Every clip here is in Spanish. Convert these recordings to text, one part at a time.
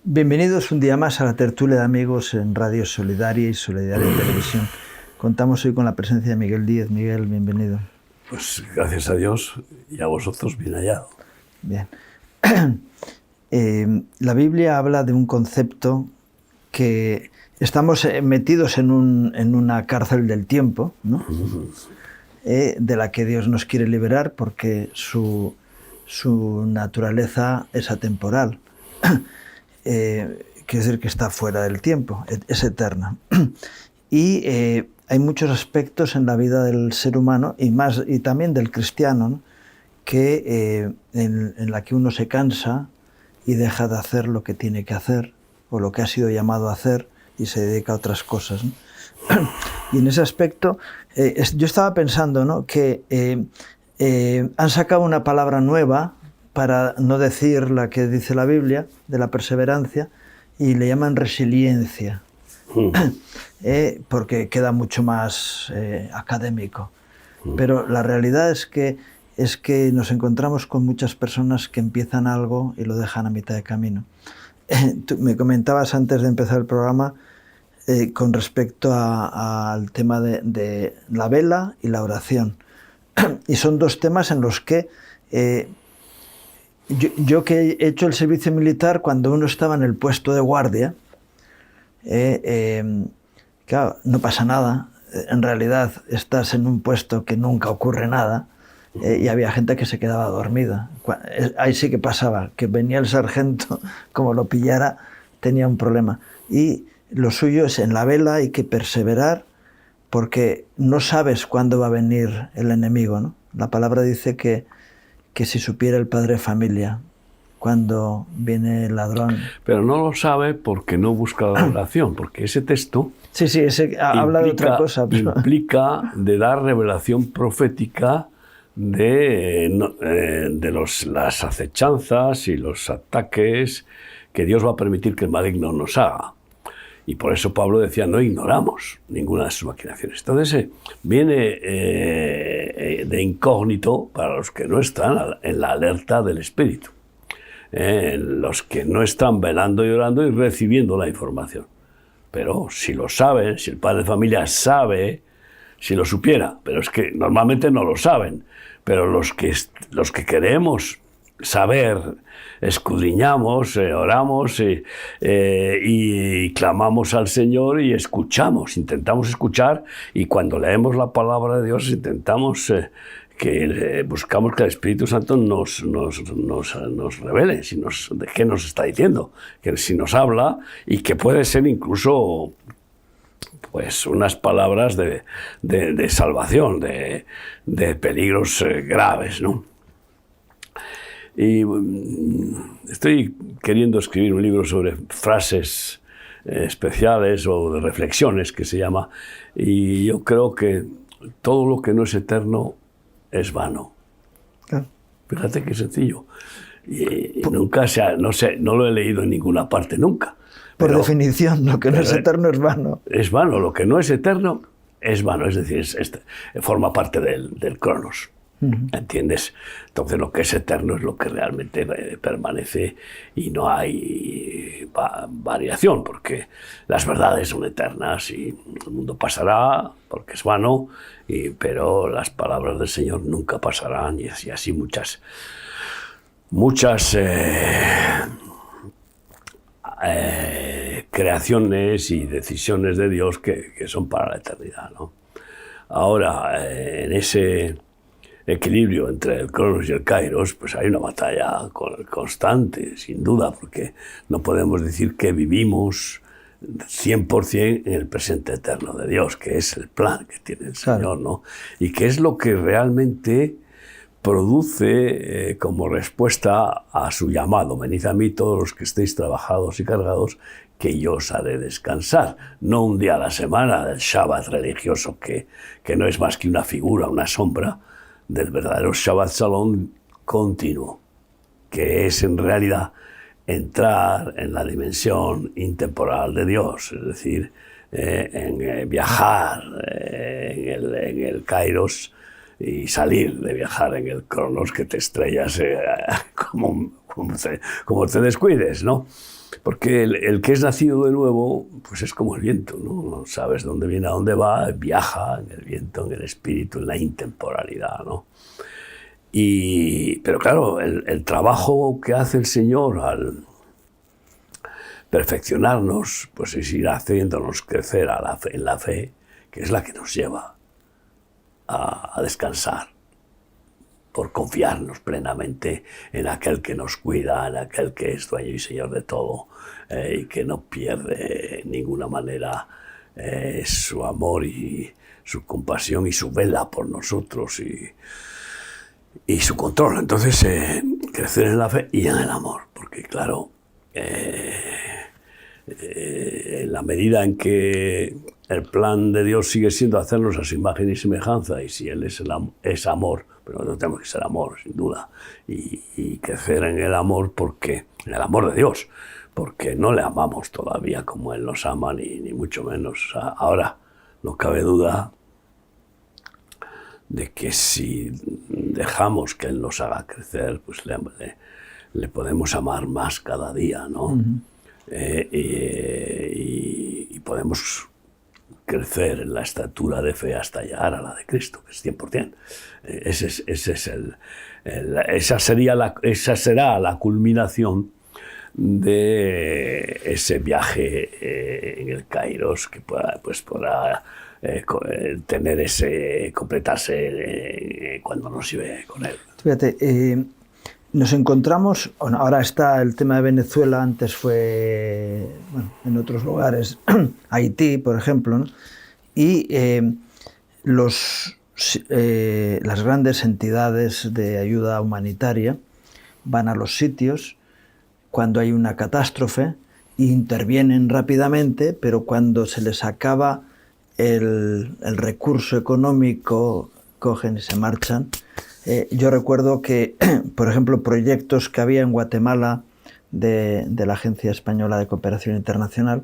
Bienvenidos un día más a la tertulia de amigos en Radio Solidaria y Solidaria Televisión. Contamos hoy con la presencia de Miguel Díez. Miguel, bienvenido. Pues gracias a Dios y a vosotros, bien hallado. Bien. La Biblia habla de un concepto que estamos metidos en una cárcel del tiempo, ¿no? De la que Dios nos quiere liberar porque su naturaleza es atemporal. Quiere decir que está fuera del tiempo, es eterna. Y hay muchos aspectos en la vida del ser humano y también del cristiano, ¿no? En la que uno se cansa y deja de hacer lo que tiene que hacer o lo que ha sido llamado a hacer y se dedica a otras cosas, ¿no? Y en ese aspecto yo estaba pensando, ¿no?, que han sacado una palabra nueva para no decir la que dice la Biblia, de la perseverancia, y le llaman resiliencia, porque queda mucho más académico. Pero la realidad es que nos encontramos con muchas personas que empiezan algo y lo dejan a mitad de camino. Tú me comentabas antes de empezar el programa con respecto al tema de la vela y la oración. Y son dos temas en los que yo que he hecho el servicio militar, cuando uno estaba en el puesto de guardia, claro, no pasa nada. En realidad estás en un puesto que nunca ocurre nada, y había gente que se quedaba dormida. Ahí sí que pasaba, que venía el sargento, como lo pillara, tenía un problema. Y lo suyo es en la vela, hay que perseverar, porque no sabes cuándo va a venir el enemigo, ¿no? La palabra dice que si supiera el padre de familia cuando viene el ladrón. Pero no lo sabe porque no busca la oración, porque ese texto ese habla de otra cosa. Pero implica de dar revelación profética de las acechanzas y los ataques que Dios va a permitir que el maligno nos haga. Y por eso Pablo decía, no ignoramos ninguna de sus maquinaciones. Entonces viene de incógnito para los que no están en la alerta del Espíritu, los que no están velando y orando y recibiendo la información. Pero si lo saben, si el padre de familia sabe, si lo supiera, pero es que normalmente no lo saben, pero los que queremos saber, escudriñamos, oramos y clamamos al Señor y escuchamos, intentamos escuchar, y cuando leemos la palabra de Dios intentamos buscamos que el Espíritu Santo nos revele de qué nos está diciendo, que si nos habla, y que puede ser incluso pues unas palabras de salvación, de peligros graves, ¿no? Y estoy queriendo escribir un libro sobre frases especiales o de reflexiones, que se llama, y yo creo que todo lo que no es eterno es vano. Fíjate qué sencillo. Y nunca no lo he leído en ninguna parte nunca. Por definición, lo que no es eterno es vano. Es vano, lo que no es eterno es vano, es decir, forma parte del cronos. ¿Entiendes? Entonces lo que es eterno es lo que realmente permanece y no hay variación, porque las verdades son eternas y el mundo pasará porque es vano, pero las palabras del Señor nunca pasarán, y así muchas creaciones y decisiones de Dios que son para la eternidad, ¿no? Ahora, en ese equilibrio entre el Cronos y el Kairos, pues hay una batalla constante, sin duda, porque no podemos decir que vivimos 100% en el presente eterno de Dios, que es el plan que tiene el Señor, ¿no? Y que es lo que realmente produce como respuesta a su llamado: venid a mí todos los que estéis trabajados y cargados, que yo os haré descansar. No un día a la semana del Shabbat religioso, que no es más que una figura, una sombra del verdadero Shabbat Shalom continuo, que es en realidad entrar en la dimensión intemporal de Dios, es decir, en viajar en el Kairos y salir de viajar en el Cronos, que te estrellas como te descuides, ¿no? Porque el que es nacido de nuevo, pues es como el viento, ¿no? No sabes dónde viene, a dónde va, viaja en el viento, en el espíritu, en la intemporalidad, ¿no? Pero claro, el trabajo que hace el Señor al perfeccionarnos, pues es ir haciéndonos crecer en la fe, que es la que nos lleva a descansar, por confiarnos plenamente en aquel que nos cuida, en aquel que es dueño y señor de todo, y que no pierde en ninguna manera su amor y su compasión y su vela por nosotros y su control. Entonces, crecer en la fe y en el amor, porque claro, en la medida en que el plan de Dios sigue siendo hacernos a su imagen y semejanza, y si Él es amor, pero nosotros tenemos que ser amor, sin duda, y crecer en el amor, en el amor de Dios, porque no le amamos todavía como Él nos ama, ni mucho menos. Ahora, no cabe duda de que si dejamos que Él nos haga crecer, pues le podemos amar más cada día, ¿no? Uh-huh. Y podemos crecer en la estatura de fe hasta llegar a la de Cristo, que es 100%. Esa será la culminación de ese viaje en el Kairos, que podrá completarse cuando nos lleve con Él. Fíjate, nos encontramos, ahora está el tema de Venezuela, antes fue, bueno, en otros lugares, Haití, por ejemplo, ¿no? Y las grandes entidades de ayuda humanitaria van a los sitios cuando hay una catástrofe e intervienen rápidamente, pero cuando se les acaba el recurso económico, cogen y se marchan. Yo recuerdo que, por ejemplo, proyectos que había en Guatemala de la Agencia Española de Cooperación Internacional,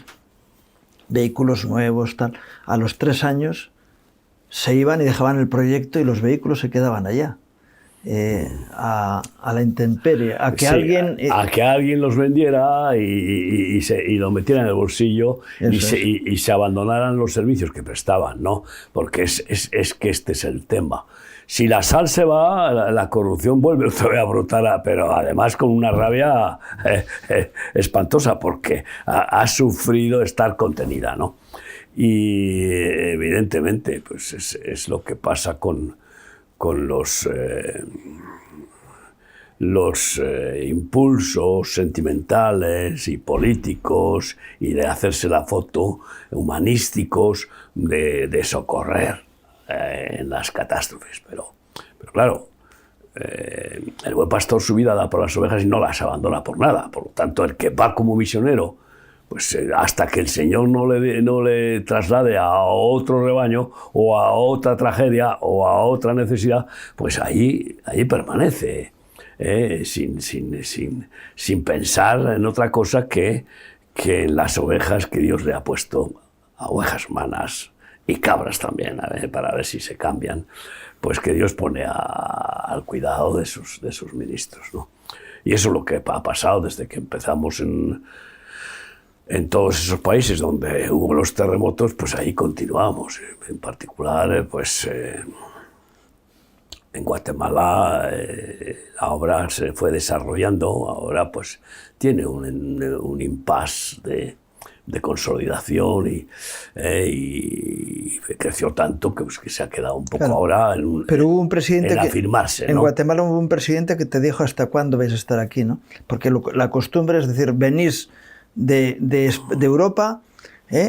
vehículos nuevos, tal, a los 3 años se iban y dejaban el proyecto y los vehículos se quedaban allá, a la intemperie, a que alguien los vendiera y lo metiera en el bolsillo y se abandonaran los servicios que prestaban, ¿no? Porque es que este es el tema. Si la sal se va, la corrupción vuelve otra vez a brotar, pero además con una rabia espantosa, porque ha sufrido estar contenida, ¿no? Y evidentemente, pues es lo que pasa con los impulsos sentimentales y políticos y de hacerse la foto, humanísticos, de socorrer en las catástrofes, pero claro, el buen pastor su vida da por las ovejas y no las abandona por nada. Por lo tanto, el que va como misionero, pues hasta que el Señor no le traslade a otro rebaño o a otra tragedia o a otra necesidad, pues ahí permanece, sin pensar en otra cosa que en las ovejas que Dios le ha puesto, a ovejas humanas y cabras también, para ver si se cambian, pues que Dios pone al cuidado de sus ministros, ¿no? Y eso es lo que ha pasado desde que empezamos en todos esos países donde hubo los terremotos, pues ahí continuamos. En particular, pues en Guatemala la obra se fue desarrollando, ahora pues tiene un impasse de consolidación y creció tanto que se ha quedado un poco, claro, ahora pero hubo un presidente en afirmarse, en ¿no? Guatemala hubo un presidente que te dijo hasta cuándo vais a estar aquí, ¿no? Porque la costumbre es decir, venís de Europa,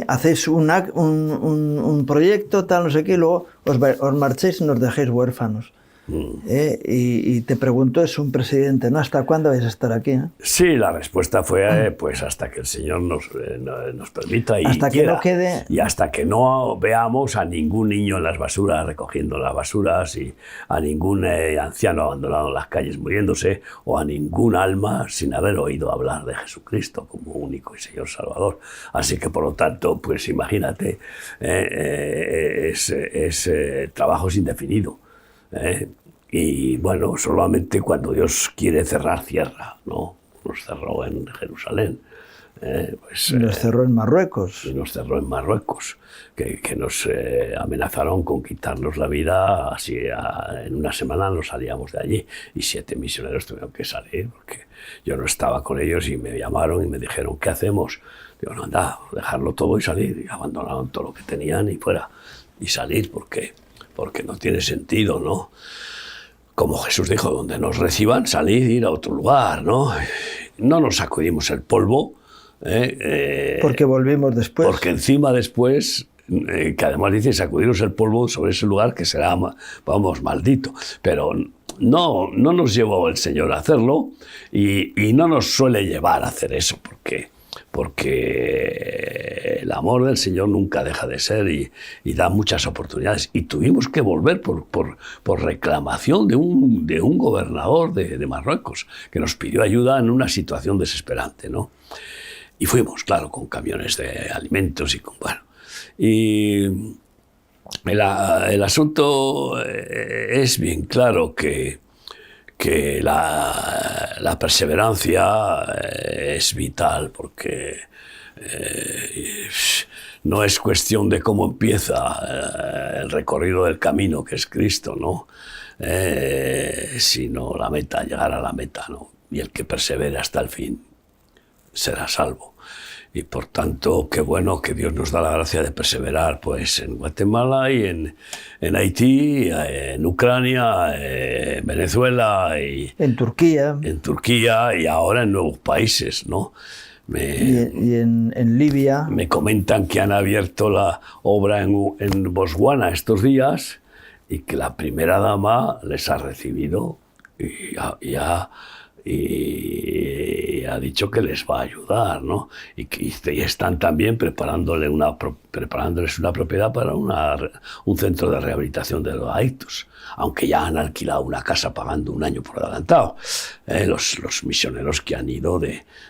hacéis un proyecto, tal, no sé qué, y luego os marchéis y nos dejéis huérfanos. Y te preguntó, es un presidente, ¿no? ¿Hasta cuándo vais a estar aquí? Sí, la respuesta fue pues hasta que el Señor nos permita y hasta quiera, que no quede... y hasta que no veamos a ningún niño en las basuras recogiendo las basuras, y a ningún anciano abandonado en las calles muriéndose, o a ningún alma sin haber oído hablar de Jesucristo como único y Señor Salvador. Así que, por lo tanto, pues imagínate, trabajo es indefinido. Y bueno, solamente cuando Dios quiere cerrar, cierra, ¿no? Nos cerró en Jerusalén. Nos cerró en Marruecos. Y nos cerró en Marruecos, que nos amenazaron con quitarnos la vida, así en una semana nos salíamos de allí, y 7 misioneros tuvieron que salir, porque yo no estaba con ellos y me llamaron y me dijeron, ¿qué hacemos? Digo, no, anda, dejarlo todo y salir, y abandonaron todo lo que tenían y fuera, y salir, porque no tiene sentido, ¿no? Como Jesús dijo, donde nos reciban, salir e ir a otro lugar, ¿no? No nos sacudimos el polvo, porque volvimos después. Porque encima después, que además dice sacudiros el polvo sobre ese lugar que será, vamos, maldito. Pero no nos llevó el Señor a hacerlo y no nos suele llevar a hacer eso, porque el amor del Señor nunca deja de ser y da muchas oportunidades. Y tuvimos que volver por reclamación de un gobernador de Marruecos, que nos pidió ayuda en una situación desesperante, ¿no? Y fuimos, claro, con camiones de alimentos y con... Bueno, y el asunto es bien claro que la perseverancia es vital, porque no es cuestión de cómo empieza el recorrido del camino, que es Cristo, ¿no? Sino la meta, llegar a la meta, ¿no? Y el que persevere hasta el fin será salvo. Y por tanto, qué bueno que Dios nos da la gracia de perseverar, pues en Guatemala y en Haití, en Ucrania, en Venezuela y en Turquía. En Turquía y ahora en nuevos países, ¿no? Y en Libia. Me comentan que han abierto la obra en Botswana estos días y que la primera dama les ha recibido y ha dicho que les va a ayudar, ¿no? Y están también preparándoles una propiedad para un centro de rehabilitación de los adictos, aunque ya han alquilado una casa pagando un año por adelantado. Los misioneros que han ido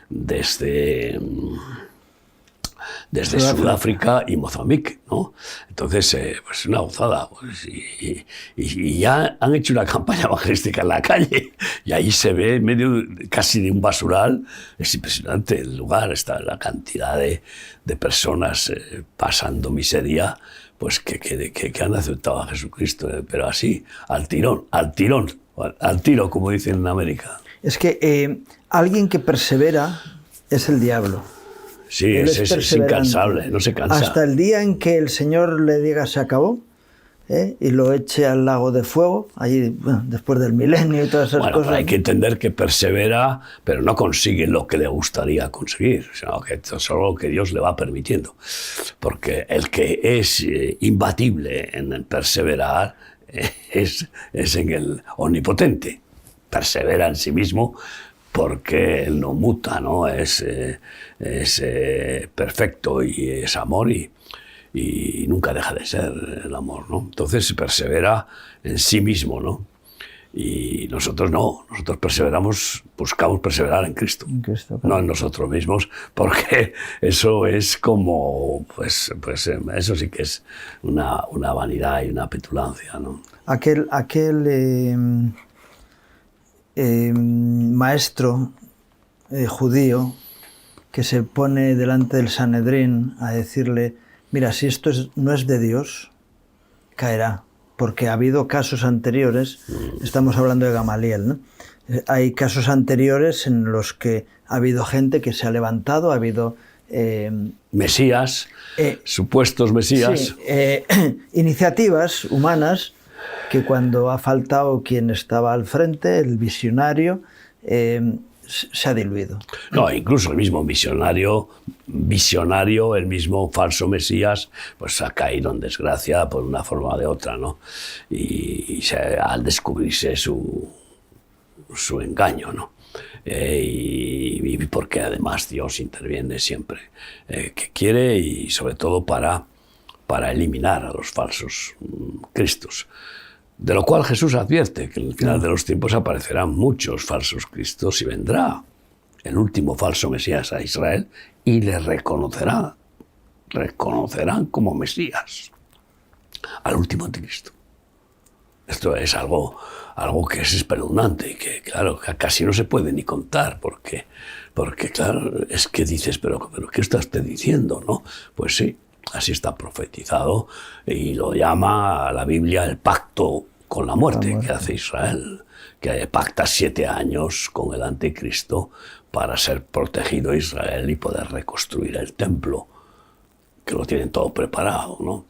desde Sudáfrica y Mozambique, ¿no? Entonces, pues una gozada. Pues, y ya han hecho una campaña evangelística en la calle y ahí se ve en medio casi de un basural. Es impresionante el lugar, está la cantidad de personas pasando miseria, pues que han aceptado a Jesucristo, pero así, al tiro, como dicen en América. Es que alguien que persevera es el diablo. Sí, es incansable, no se cansa. Hasta el día en que el Señor le diga se acabó, y lo eche al lago de fuego, allí, bueno, después del milenio y todas esas cosas. Bueno, hay que entender que persevera, pero no consigue lo que le gustaría conseguir, sino que es solo lo que Dios le va permitiendo. Porque el que es imbatible en el perseverar es en el omnipotente. Persevera en sí mismo, porque él no muta, ¿no? Es perfecto y es amor y nunca deja de ser el amor, ¿no? Entonces persevera en sí mismo, ¿no? Y nosotros no, nosotros buscamos perseverar en Cristo, claro. No en nosotros mismos, porque eso es como, pues eso sí que es una vanidad y una petulancia, ¿no? Aquel maestro judío que se pone delante del Sanedrín a decirle, mira, si esto no es de Dios, caerá, porque ha habido casos anteriores, estamos hablando de Gamaliel, ¿no? Hay casos anteriores en los que ha habido gente que se ha levantado, ha habido... Mesías, supuestos Mesías. Sí, iniciativas humanas que cuando ha faltado quien estaba al frente, el visionario, se ha diluido. No, incluso el mismo visionario, el mismo falso Mesías, pues ha caído en desgracia por una forma o de otra, ¿no? Y al descubrirse su engaño, ¿no? Y porque además Dios interviene siempre que quiere y sobre todo para eliminar a los falsos cristos. De lo cual Jesús advierte que en el final de los tiempos aparecerán muchos falsos cristos y vendrá el último falso Mesías a Israel y le reconocerán como Mesías al último anticristo. Esto es algo que es espeluznante y que, claro, casi no se puede ni contar, porque Porque claro, es que dices, pero ¿qué está usted diciendo, no? Pues sí, así está profetizado y lo llama la Biblia el pacto con la muerte que hace Israel, que pacta 7 años con el anticristo para ser protegido Israel y poder reconstruir el templo, que lo tienen todo preparado, ¿no?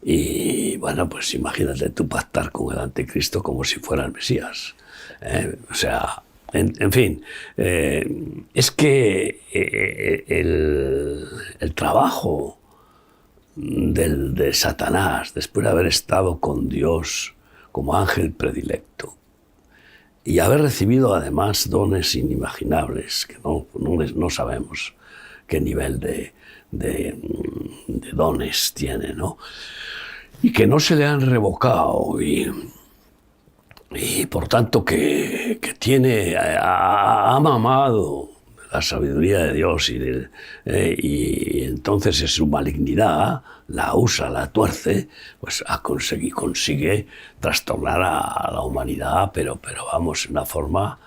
Y bueno, pues imagínate tú pactar con el anticristo como si fuera el Mesías. O sea, en fin, es que el trabajo de Satanás, después de haber estado con Dios como ángel predilecto, y haber recibido además dones inimaginables, que no sabemos qué nivel de dones tiene, ¿no? Y que no se le han revocado, y por tanto que ha mamado la sabiduría de Dios, y entonces en su malignidad la usa, la tuerce, pues consigue trastornar a la humanidad, pero vamos, de una forma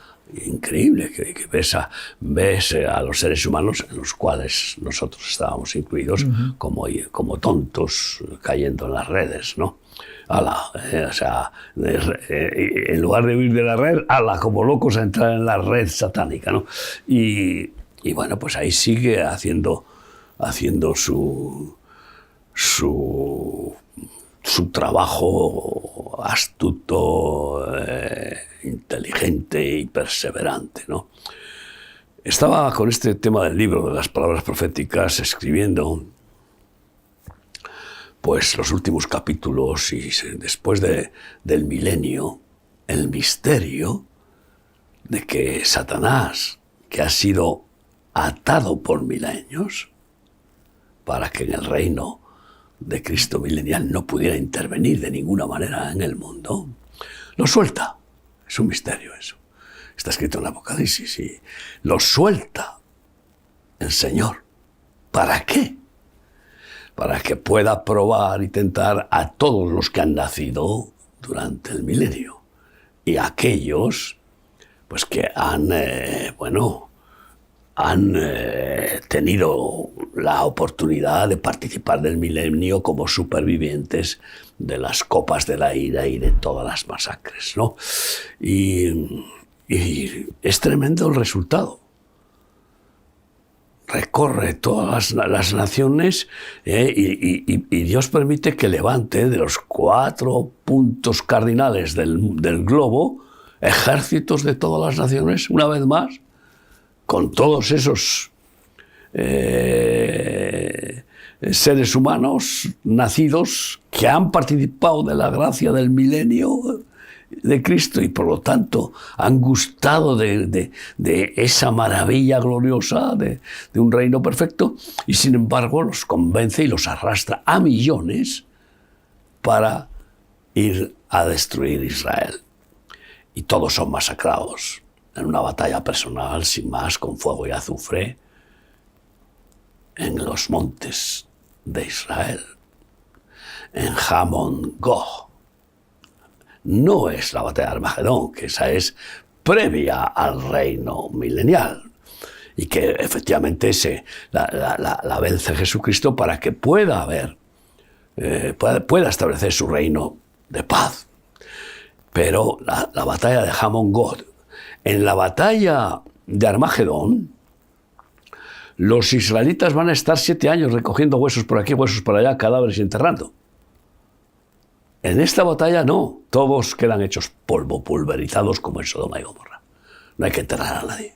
increíble, que ves a los seres humanos, en los cuales nosotros estábamos incluidos, como tontos cayendo en las redes, ¿no? O sea, en lugar de huir de la red, como locos a entrar en la red satánica, ¿no? Y bueno, pues ahí sigue haciendo su trabajo astuto, inteligente y perseverante, ¿no? Estaba con este tema del libro de las palabras proféticas escribiendo pues los últimos capítulos, y después del milenio, el misterio de que Satanás, que ha sido atado por 1000 años para que en el reino de Cristo milenial no pudiera intervenir de ninguna manera en el mundo, lo suelta. Es un misterio eso. Está escrito en Apocalipsis, y lo suelta el Señor. ¿Para qué? Para que pueda probar y tentar a todos los que han nacido durante el milenio, y a aquellos pues que han tenido la oportunidad de participar del milenio como supervivientes de las copas de la ira y de todas las masacres, ¿no? Y es tremendo el resultado. Recorre todas las naciones, y Dios permite que levante de los 4 puntos cardinales del globo ejércitos de todas las naciones, una vez más, con todos esos seres humanos nacidos que han participado de la gracia del milenio de Cristo, y por lo tanto han gustado de esa maravilla gloriosa de un reino perfecto, y sin embargo los convence y los arrastra a millones para ir a destruir Israel. Y todos son masacrados en una batalla personal, sin más, con fuego y azufre, en los montes de Israel, en Hamon Gog. No es la batalla de Armagedón, que esa es previa al reino milenial, y que efectivamente la vence Jesucristo para que pueda establecer su reino de paz. Pero la batalla de Hamon Gog, en la batalla de Armagedón, los israelitas van a estar 7 años recogiendo huesos por aquí, huesos por allá, cadáveres y enterrando. En esta batalla no, todos quedan hechos polvo, pulverizados como en Sodoma y Gomorra. No hay que enterrar a nadie.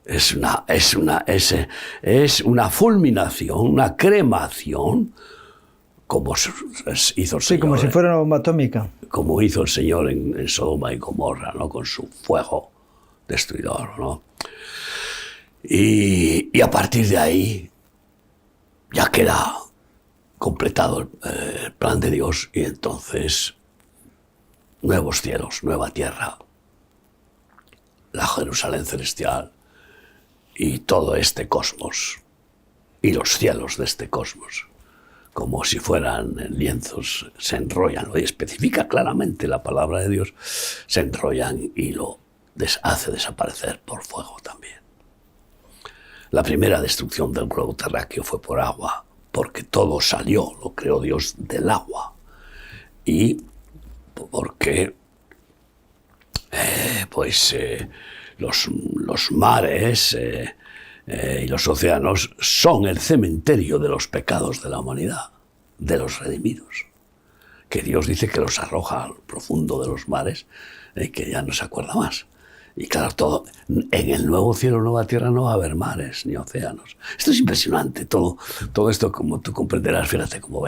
Es una fulminación, una cremación, como hizo el Señor. Sí, como si fuera una bomba atómica. Como hizo el Señor en Sodoma y Gomorra, ¿no? Con su fuego destruidor, ¿no? Y a partir de ahí ya queda completado el plan de Dios, y entonces nuevos cielos, nueva tierra, la Jerusalén celestial y todo este cosmos y los cielos de este cosmos, como si fueran lienzos, se enrollan, lo especifica claramente la palabra de Dios, se enrollan y lo hace desaparecer por fuego también. La primera destrucción del globo terráqueo fue por agua, porque todo salió, lo creó Dios, del agua. Y porque los mares y los océanos son el cementerio de los pecados de la humanidad, de los redimidos, que Dios dice que los arroja al profundo de los mares, que ya no se acuerda más. Y claro, todo, en el nuevo cielo, nueva tierra, no va a haber mares ni océanos. Esto es impresionante, todo esto, como tú comprenderás, fíjate cómo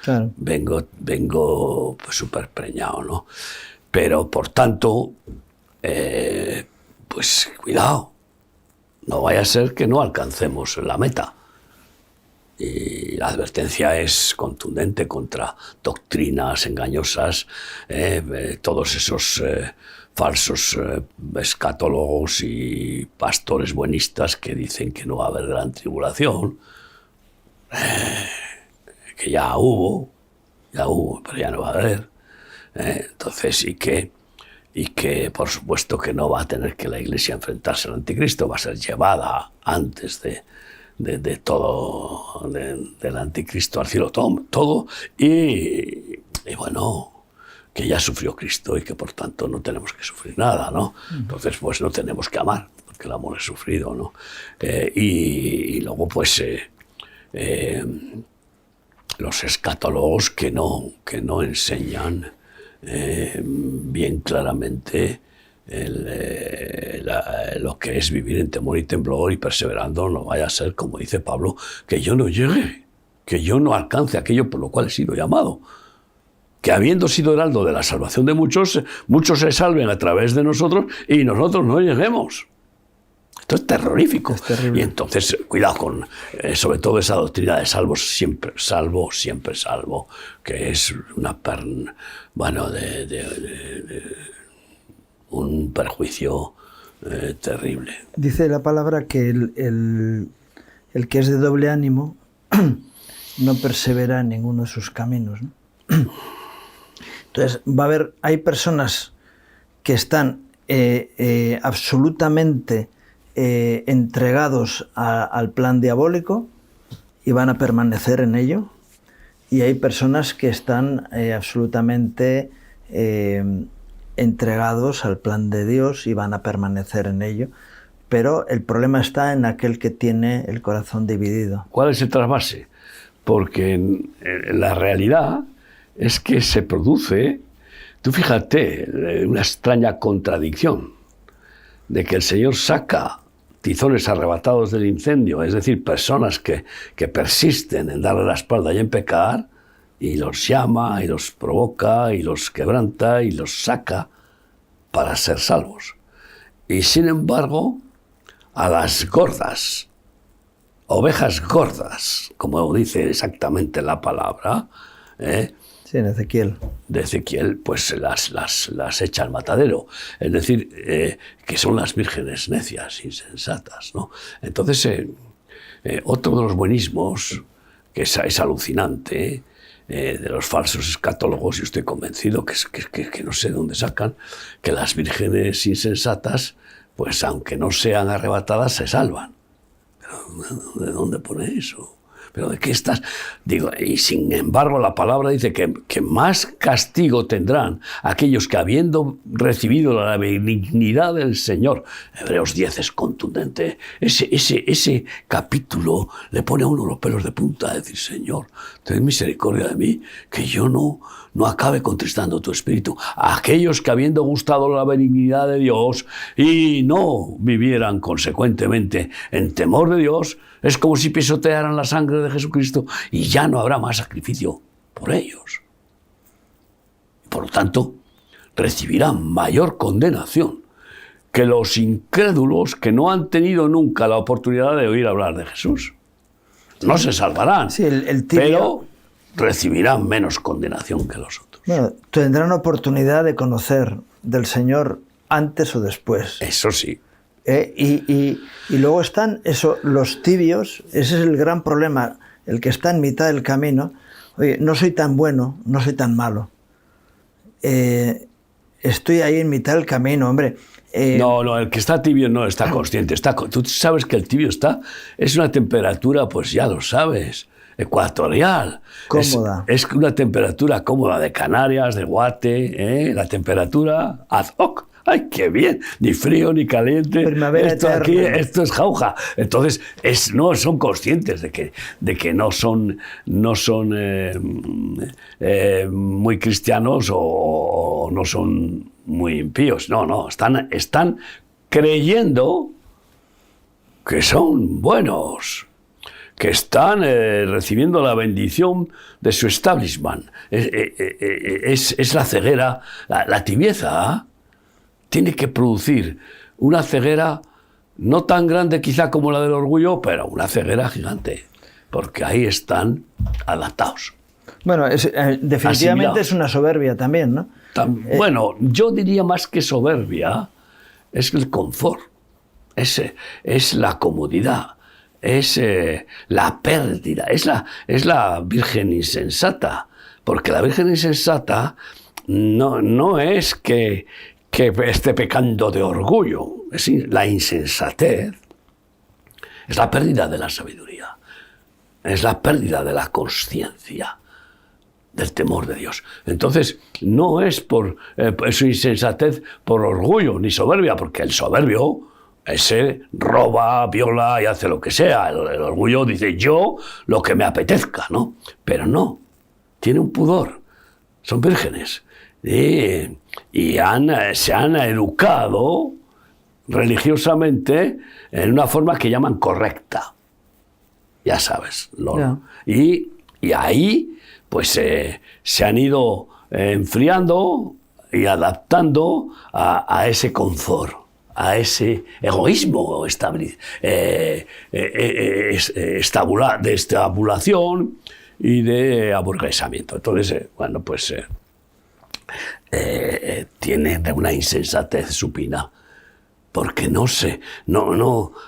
Claro. vengo pues, súper preñado, ¿no? Pero, por tanto, pues cuidado, no vaya a ser que no alcancemos la meta. Y la advertencia es contundente contra doctrinas engañosas, todos esos falsos escatólogos y pastores buenistas que dicen que no va a haber gran tribulación, que ya hubo, pero ya no va a haber. Entonces, y que por supuesto que no va a tener que la Iglesia enfrentarse al anticristo, va a ser llevada antes de todo, del anticristo al cielo, todo y bueno, que ya sufrió Cristo y que por tanto no tenemos que sufrir nada, ¿no? Entonces, pues no tenemos que amar, porque el amor es sufrido, ¿no? Y luego, pues, los escatólogos que no enseñan bien claramente lo que es vivir en temor y temblor y perseverando, no vaya a ser, como dice Pablo, que yo no llegue, que yo no alcance aquello por lo cual he sido llamado. Que habiendo sido heraldo de la salvación de muchos se salven a través de nosotros y nosotros no lleguemos. Esto es terrorífico. Es terrible. Y entonces, cuidado con, sobre todo esa doctrina de salvo, siempre salvo, que es una un perjuicio terrible. Dice la palabra que el que es de doble ánimo no persevera en ninguno de sus caminos, ¿no? Entonces, hay personas que están absolutamente entregados al plan diabólico y van a permanecer en ello, y hay personas que están absolutamente entregados al plan de Dios y van a permanecer en ello, pero el problema está en aquel que tiene el corazón dividido. ¿Cuál es el trasvase? Porque en la realidad es que se produce, tú fíjate, una extraña contradicción de que el Señor saca tizones arrebatados del incendio, es decir, personas que persisten en darle la espalda y en pecar, y los llama, y los provoca, y los quebranta, y los saca para ser salvos. Y sin embargo, a las gordas, ovejas gordas, como dice exactamente la palabra, Sí, en Ezequiel. de Ezequiel, pues las echa al matadero. Es decir, que son las vírgenes necias, insensatas, ¿no? Entonces, otro de los buenismos, que es alucinante, de los falsos escatólogos, y estoy convencido que no sé de dónde sacan, que las vírgenes insensatas, pues aunque no sean arrebatadas, se salvan. ¿Pero de dónde pone eso? ¿Pero de qué estás? Digo, y sin embargo la palabra dice que más castigo tendrán aquellos que, habiendo recibido la benignidad del Señor, Hebreos 10 es contundente, ese capítulo le pone a uno los pelos de punta a decir, Señor, ten misericordia de mí, que yo no acabe contristando tu espíritu. Aquellos que, habiendo gustado la benignidad de Dios y no vivieran consecuentemente en temor de Dios, es como si pisotearan la sangre de Jesucristo y ya no habrá más sacrificio por ellos. Por lo tanto, recibirán mayor condenación que los incrédulos que no han tenido nunca la oportunidad de oír hablar de Jesús. No se salvarán, sí, el tibio, pero recibirán menos condenación que los otros. Bueno, tendrán oportunidad de conocer del Señor antes o después. Eso sí. Y luego están los tibios. Ese es el gran problema, el que está en mitad del camino. Oye, no soy tan bueno, no soy tan malo. estoy ahí en mitad del camino, hombre. No, el que está tibio no está consciente. Tú sabes que el tibio es una temperatura, pues ya lo sabes, ecuatorial. Cómoda. Es una temperatura cómoda de Canarias, de Guate, la temperatura ad hoc. ¡Ay, qué bien! Ni frío ni caliente. Primavera esto eterna. aquí, esto es jauja. Entonces, no son conscientes de que no son muy cristianos o no son muy impíos. No, están creyendo que son buenos, que están recibiendo la bendición de su establishment. Es la ceguera, la tibieza. Tiene que producir una ceguera no tan grande quizá como la del orgullo, pero una ceguera gigante, porque ahí están adaptados. Bueno, definitivamente asimilados. Es una soberbia también, ¿no? Bueno, yo diría más que soberbia, es el confort, es la comodidad, es la pérdida, es la virgen insensata, porque la virgen insensata no es que esté pecando de orgullo, la insensatez es la pérdida de la sabiduría, es la pérdida de la consciencia, del temor de Dios. Entonces, no es por su insensatez por orgullo ni soberbia, porque el soberbio ese roba, viola y hace lo que sea. El orgullo dice yo lo que me apetezca, ¿no? Pero no, tiene un pudor, son vírgenes. Y se han educado religiosamente en una forma que llaman correcta. Ya sabes. Y ahí pues se han ido enfriando y adaptando a ese confort, a ese egoísmo de estabulación y de aburguesamiento. Entonces, tienen una insensatez supina, porque no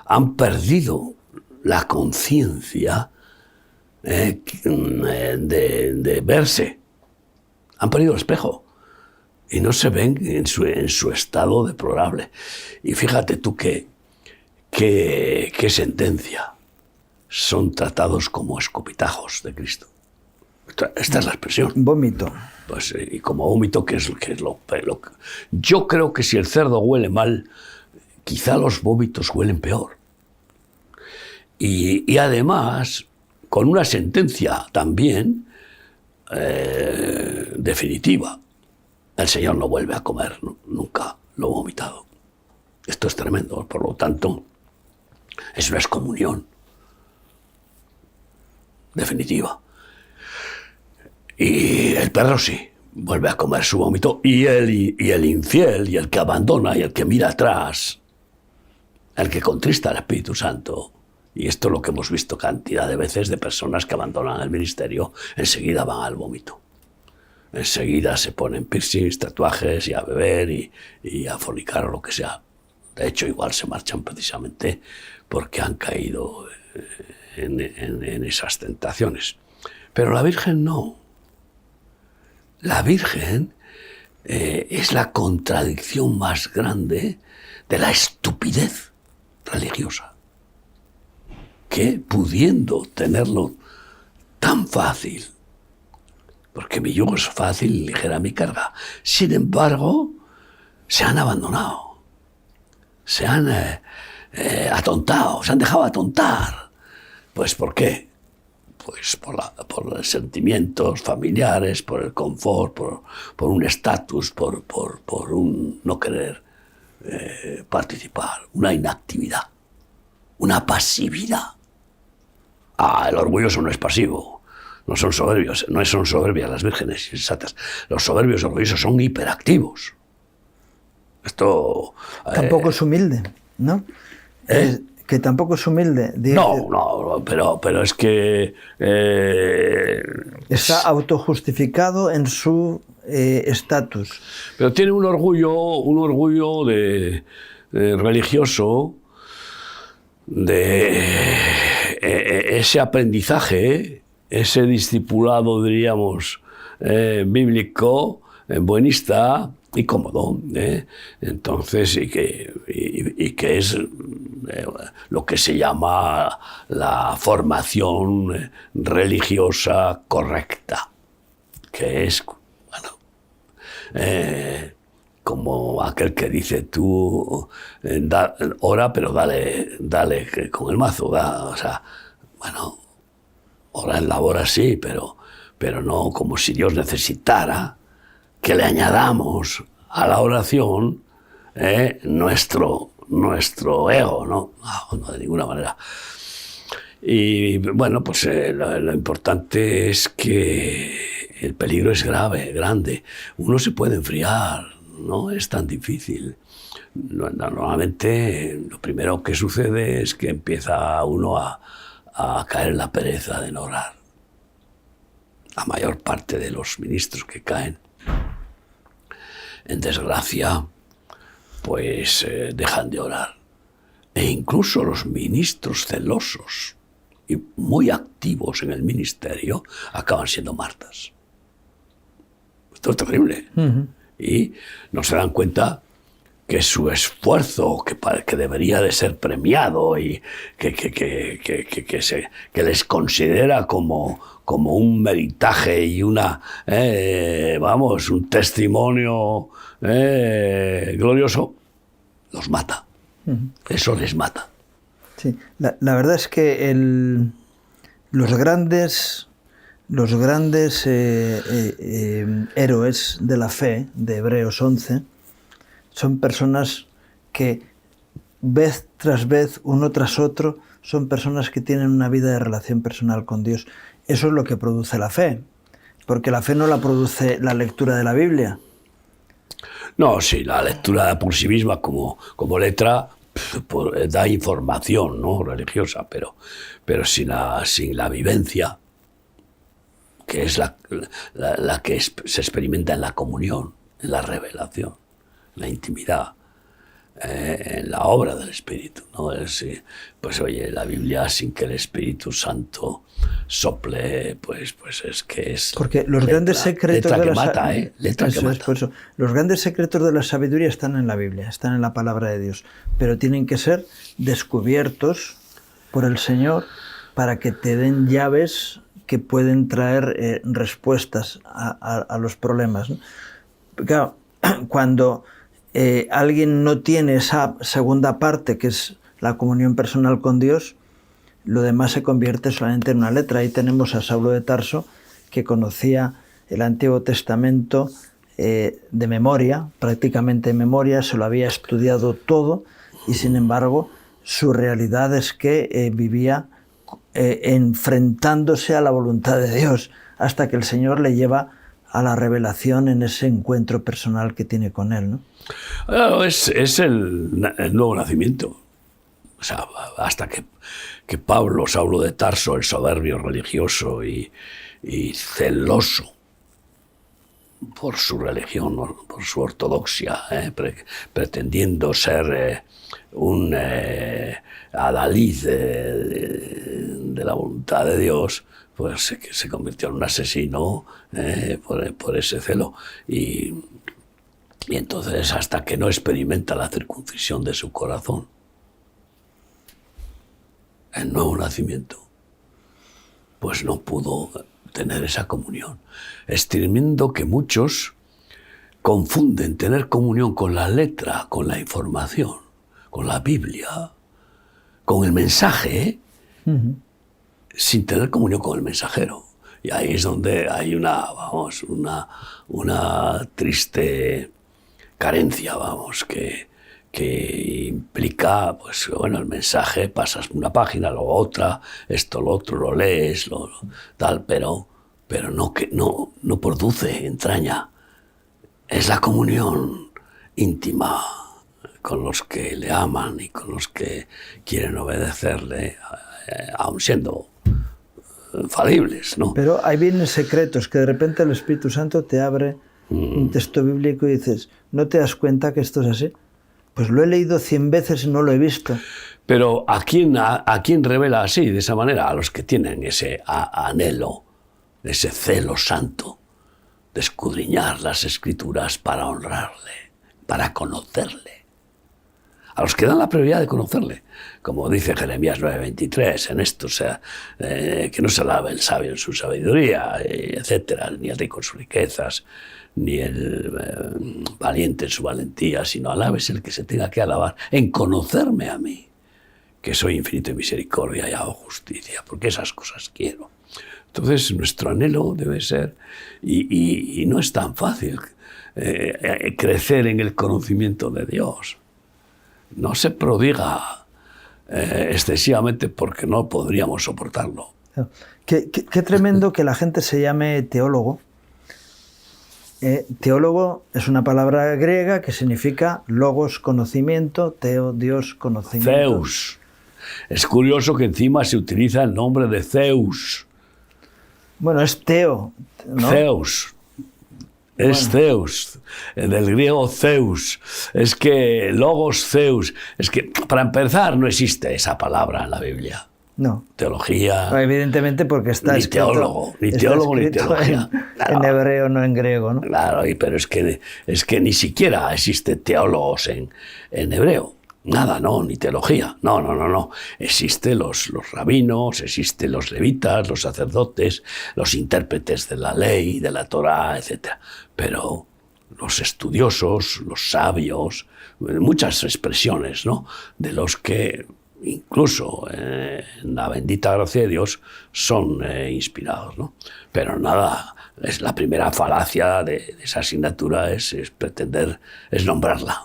han perdido la conciencia de verse. Han perdido el espejo y no se ven en su estado deplorable. Y fíjate tú qué sentencia. Son tratados como escopitajos de Cristo. Esta es la expresión. Vómito. Pues, y como vómito, que es lo yo creo que si el cerdo huele mal, quizá los vómitos huelen peor. Y además, con una sentencia también definitiva. El Señor no vuelve a comer nunca lo vomitado. Esto es tremendo, por lo tanto, es una excomunión definitiva. Y el perro sí, vuelve a comer su vómito, y el infiel, y el que abandona, y el que mira atrás, el que contrista al Espíritu Santo, y esto es lo que hemos visto cantidad de veces de personas que abandonan el ministerio, enseguida van al vómito. Enseguida se ponen piercings, tatuajes, y a beber, y a fornicar o lo que sea. De hecho, igual se marchan precisamente porque han caído en esas tentaciones. Pero la Virgen no. La Virgen es la contradicción más grande de la estupidez religiosa, que pudiendo tenerlo tan fácil, porque mi yugo es fácil y ligera mi carga, sin embargo, se han abandonado, se han atontado, se han dejado atontar. Pues ¿por qué? Pues por los sentimientos familiares, por el confort, por un estatus, por un no querer participar, una inactividad, una pasividad. El orgulloso no es pasivo, no son soberbios, no son soberbias las vírgenes sensatas. Los soberbios y orgullosos son hiperactivos. Esto... Tampoco es humilde, ¿no? Que tampoco es humilde. No, pero es que... está autojustificado en su estatus. Pero tiene un orgullo religioso, de ese aprendizaje, ese discipulado, diríamos, bíblico, buenista, y cómodo, ¿eh? Entonces, y que es lo que se llama la formación religiosa correcta, que es, bueno, como aquel que dice tú, ora, pero dale con el mazo, o sea, bueno, ora en la hora sí, pero no como si Dios necesitara que le añadamos a la oración nuestro ego, ¿no? No, de ninguna manera. Y bueno, pues lo importante es que el peligro es grande. Uno se puede enfriar, no es tan difícil. Normalmente lo primero que sucede es que empieza uno a caer en la pereza de no orar. La mayor parte de los ministros que caen en desgracia, pues dejan de orar. E incluso los ministros celosos y muy activos en el ministerio acaban siendo martas. Esto es terrible. Uh-huh. Y no se dan cuenta que su esfuerzo, que debería de ser premiado y que les considera como un meritaje y un testimonio glorioso, los mata. Uh-huh. Eso les mata. Sí, la verdad es que los grandes héroes de la fe de Hebreos 11 son personas que vez tras vez, uno tras otro, son personas que tienen una vida de relación personal con Dios. Eso es lo que produce la fe, porque la fe no la produce la lectura de la Biblia. No, sí, la lectura por sí misma como letra da información, ¿no?, religiosa, pero sin la vivencia, que es la que se experimenta en la comunión, en la revelación, en la intimidad, en la obra del Espíritu, ¿no? Pues oye, la Biblia sin que el Espíritu Santo sople, pues es que es... Porque los grandes secretos letra de que la mata, letra que mata. Por eso. Los grandes secretos de la sabiduría están en la Biblia, están en la palabra de Dios, pero tienen que ser descubiertos por el Señor para que te den llaves que pueden traer respuestas a los problemas, ¿no? Claro, cuando alguien no tiene esa segunda parte, que es la comunión personal con Dios, lo demás se convierte solamente en una letra. Ahí tenemos a Saulo de Tarso, que conocía el Antiguo Testamento de memoria, prácticamente de memoria, se lo había estudiado todo, y sin embargo su realidad es que vivía enfrentándose a la voluntad de Dios, hasta que el Señor le lleva a la revelación en ese encuentro personal que tiene con Él, ¿no? Claro, es el nuevo nacimiento. O sea, hasta que Saulo de Tarso, el soberbio religioso y celoso por su religión, por su ortodoxia, pretendiendo ser un adalid de la voluntad de Dios, pues se convirtió en un asesino por ese celo. Y entonces, hasta que no experimenta la circuncisión de su corazón, el nuevo nacimiento, pues no pudo tener esa comunión. Es tremendo que muchos confunden tener comunión con la letra, con la información, con la Biblia, con el mensaje, uh-huh, sin tener comunión con el mensajero. Y ahí es donde hay una triste carencia, que implica, pues bueno, el mensaje, pasas una página, luego otra, esto, lo otro, lo lees, tal, pero no produce entraña. Es la comunión íntima con los que le aman y con los que quieren obedecerle, aun siendo falibles, ¿no? Pero hay bienes secretos que de repente el Espíritu Santo te abre un texto bíblico y dices, ¿no te das cuenta que esto es así? Pues lo he leído 100 veces y no lo he visto. Pero ¿a quién revela así, de esa manera? A los que tienen ese anhelo, ese celo santo de escudriñar las Escrituras para honrarle, para conocerle. A los que dan la prioridad de conocerle, como dice Jeremías 9:23, en esto, o sea, que no se alabe el sabio en su sabiduría, etcétera, ni el rico en sus riquezas, ni el valiente en su valentía, sino alabes el que se tenga que alabar, en conocerme a mí, que soy infinito en misericordia y hago justicia, porque esas cosas quiero. Entonces, nuestro anhelo debe ser, y no es tan fácil, crecer en el conocimiento de Dios. No se prodiga excesivamente porque no podríamos soportarlo. Qué tremendo que la gente se llame teólogo. Teólogo es una palabra griega que significa logos, conocimiento, teo, Dios, conocimiento. Zeus. Es curioso que encima se utiliza el nombre de Zeus. Bueno, es teo, ¿no? Zeus. Es Zeus, del griego Zeus. Es que logos Zeus. Es que, para empezar, no existe esa palabra en la Biblia. No. Teología. Evidentemente porque está ni escrito... Teólogo, ni teólogo, ni teología. En hebreo, no en griego, ¿no? Claro, pero es que ni siquiera existe teólogos en hebreo. Nada, no, ni teología. No. Existen los rabinos, existen los levitas, los sacerdotes, los intérpretes de la ley, de la Torá, etc. Pero los estudiosos, los sabios, muchas expresiones, ¿no?, de los que incluso en la bendita gracia de Dios son inspirados, ¿no? Pero nada, es la primera falacia de esa asignatura es pretender, es nombrarla.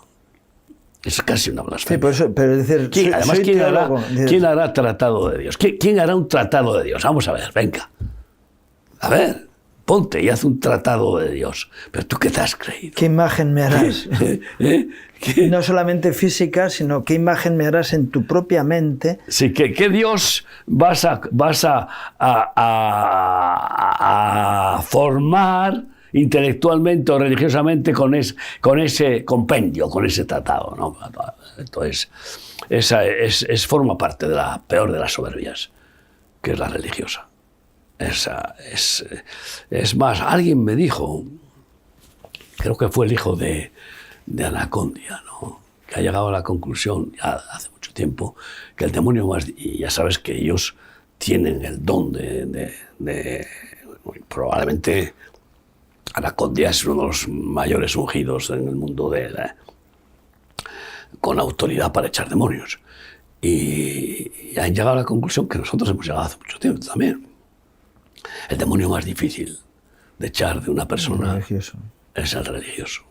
Es casi una blasfemia. Sí, por eso, pero decir, Además, ¿quién hará tratado de Dios? ¿Quién hará un tratado de Dios? Vamos a ver, venga. A ver, ponte y haz un tratado de Dios. Pero ¿tú qué te has creído? ¿Qué imagen me harás? No solamente física, sino qué imagen me harás en tu propia mente. Sí, ¿qué Dios vas a formar intelectualmente o religiosamente con ese compendio, con ese tratado, ¿no? Entonces, esa forma parte de la peor de las soberbias, que es la religiosa. Esa es más, alguien me dijo, creo que fue el hijo de Anacondia, ¿no?, que ha llegado a la conclusión, ya hace mucho tiempo, que el demonio más... Y ya sabes que ellos tienen el don de probablemente... Anacondia es uno de los mayores ungidos en el mundo con autoridad para echar demonios. Y han llegado a la conclusión que nosotros hemos llegado hace mucho tiempo también. El demonio más difícil de echar de una persona es el religioso.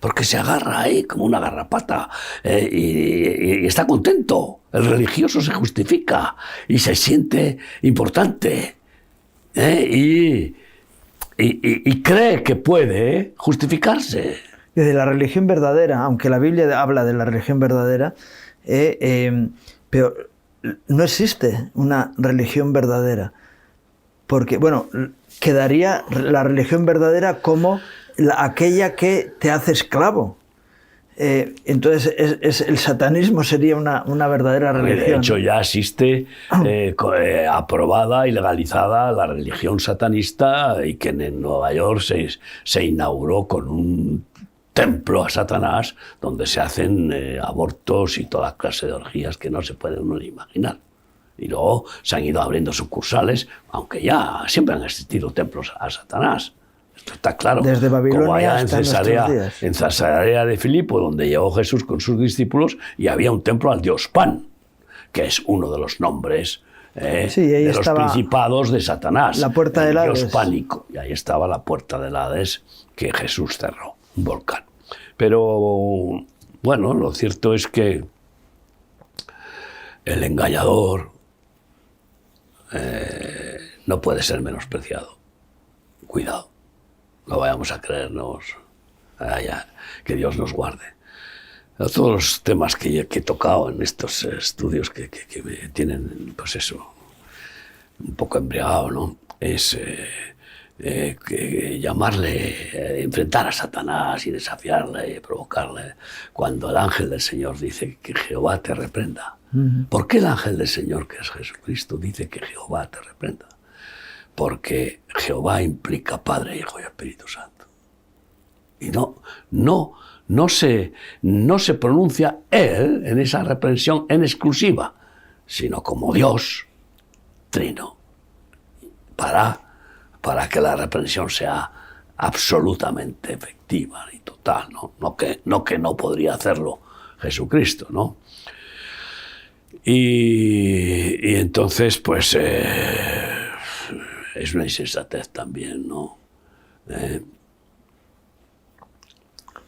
Porque se agarra ahí como una garrapata y está contento. El religioso se justifica y se siente importante. Y cree que puede justificarse. Desde la religión verdadera, aunque la Biblia habla de la religión verdadera, pero no existe una religión verdadera. Porque, bueno, quedaría la religión verdadera como aquella que te hace esclavo. Entonces, el satanismo sería una verdadera religión. De hecho, ya existe aprobada y legalizada la religión satanista, y que en Nueva York se inauguró con un templo a Satanás donde se hacen abortos y toda clase de orgías que no se puede uno ni imaginar. Y luego se han ido abriendo sucursales, aunque ya siempre han existido templos a Satanás. Esto está claro. Desde Babilonia como allá hasta en Cesarea de Filipo, donde llegó Jesús con sus discípulos, y había un templo al dios Pan, que es uno de los nombres de los principados de Satanás. La puerta del Hades. Dios pánico. Y ahí estaba la puerta del Hades que Jesús cerró, un volcán. Pero, bueno, lo cierto es que el engañador no puede ser menospreciado. Cuidado. No vayamos a creernos que Dios nos guarde. Todos los temas que he tocado en estos estudios que me tienen, pues eso, un poco embriagado, ¿no? Es llamarle, enfrentar a Satanás y desafiarle y provocarle, cuando el ángel del Señor dice que Jehová te reprenda. ¿Por qué el ángel del Señor, que es Jesucristo, dice que Jehová te reprenda? porque Jehová implica Padre, Hijo y Espíritu Santo. Y no se pronuncia Él en esa reprensión en exclusiva, sino como Dios trino, para que la reprensión sea absolutamente efectiva y total, no que no podría hacerlo Jesucristo, ¿no? Y entonces, pues, es una insensatez también, ¿no?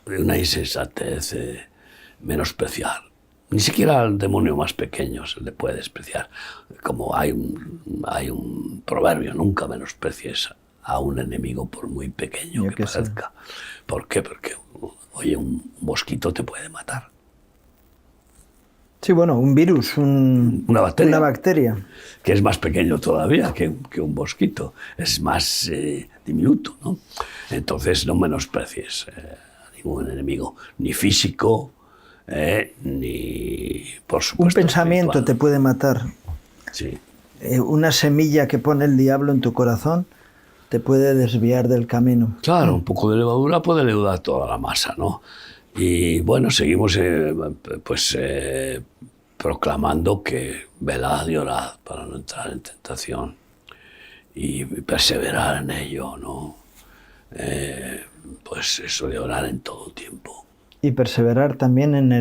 Una insensatez menospreciar. Ni siquiera al demonio más pequeño se le puede despreciar. Como hay un proverbio, nunca menosprecies a un enemigo por muy pequeño que parezca. ¿Por qué? Porque, oye, un mosquito te puede matar. Sí, bueno, un virus, una bacteria. Que es más pequeño todavía que un mosquito. Es más diminuto, ¿no? Entonces no menosprecies a ningún enemigo, ni físico, ni, por supuesto, un pensamiento espiritual. Te puede matar. Sí. Una semilla que pone el diablo en tu corazón te puede desviar del camino. Claro, un poco de levadura puede leudar toda la masa, ¿no? Y bueno, seguimos proclamando que velad y orad para no entrar en tentación y perseverar en ello, ¿no? Pues eso de orar en todo tiempo. Y perseverar también en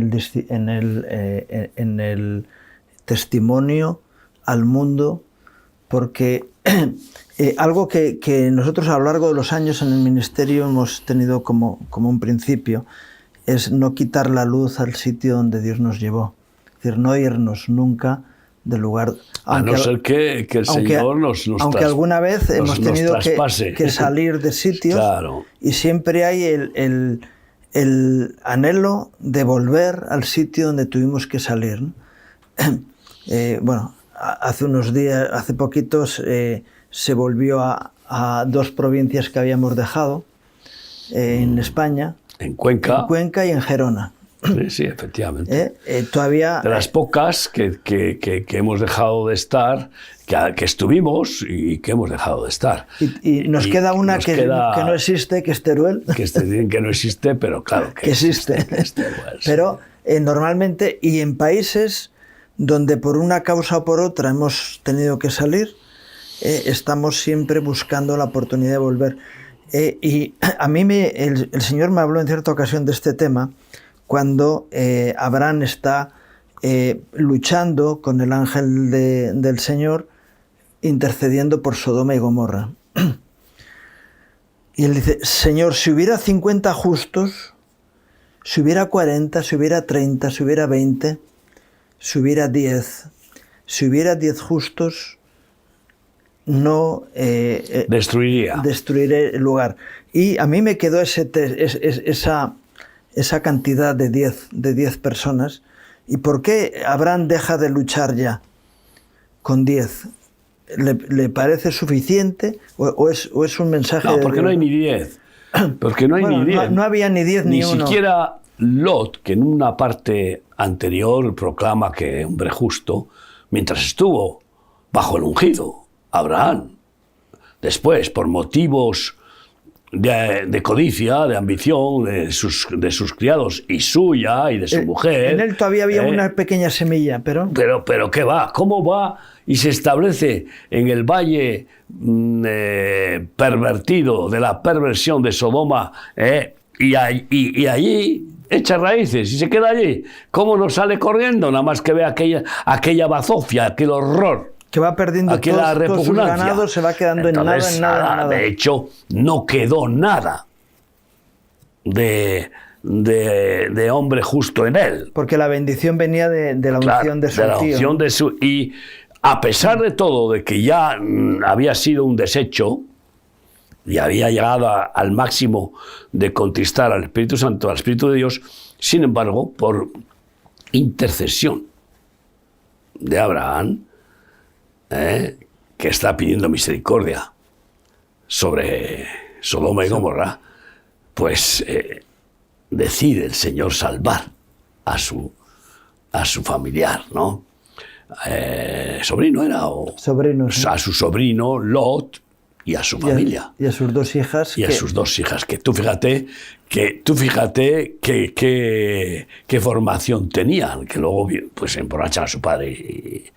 el testimonio al mundo, porque algo que nosotros a lo largo de los años en el ministerio hemos tenido como un principio es no quitar la luz al sitio donde Dios nos llevó. Es decir, no irnos nunca del lugar. A no ser que el Señor nos aunque alguna vez hemos tenido que salir de sitios, claro. Y siempre hay el anhelo de volver al sitio donde tuvimos que salir, ¿no? Bueno, hace poquitos se volvió a 2 provincias que habíamos dejado en España. En Cuenca Y en Gerona. Sí, efectivamente. Todavía, de las pocas que hemos dejado de estar, que estuvimos y que hemos dejado de estar. Y nos queda una que no existe, que es Teruel. Que no existe, pero claro que existe. Pues. Pero normalmente, y en países donde por una causa o por otra hemos tenido que salir, estamos siempre buscando la oportunidad de volver. Y a mí el Señor me habló en cierta ocasión de este tema cuando Abraham está luchando con el ángel del Señor, intercediendo por Sodoma y Gomorra. Y él dice: Señor, si hubiera 50 justos, si hubiera 40, si hubiera 30, si hubiera 20, si hubiera 10, si hubiera 10 justos, no destruiré el lugar. Y a mí me quedó esa cantidad de 10 personas. ¿Y por qué Abraham deja de luchar ya con 10? ¿Le parece suficiente o es un mensaje? No, porque no hay ni 10. Porque no hay ni 10. No había ni 10 ni uno. Ni siquiera Lot, que en una parte anterior proclama que hombre justo, mientras estuvo bajo el ungido, Abraham. Después, por motivos de codicia, de ambición de sus criados y suya y de su mujer. En él todavía había una pequeña semilla, pero... Pero ¿qué va? ¿Cómo va y se establece en el valle pervertido de la perversión de Sodoma y allí echa raíces y se queda allí? ¿Cómo no sale corriendo? Nada más que ve aquella bazofia, aquel horror. Que va perdiendo todo su ganado, se va quedando entonces, en nada. De hecho, no quedó nada de hombre justo en él. Porque la bendición venía de la unción de su tío. Y a pesar de todo, de que ya había sido un desecho y había llegado al máximo de contristar al Espíritu Santo, al Espíritu de Dios, sin embargo, por intercesión de Abraham, que está pidiendo misericordia sobre Sodoma y Gomorra, pues decide el Señor salvar a su familiar, ¿no? ¿Sobrino era? Sobrino, sí. A su sobrino Lot, y a su familia. Y a sus dos hijas. Y a sus dos hijas, que tú fíjate qué formación tenían, que luego pues emborrachan a su padre y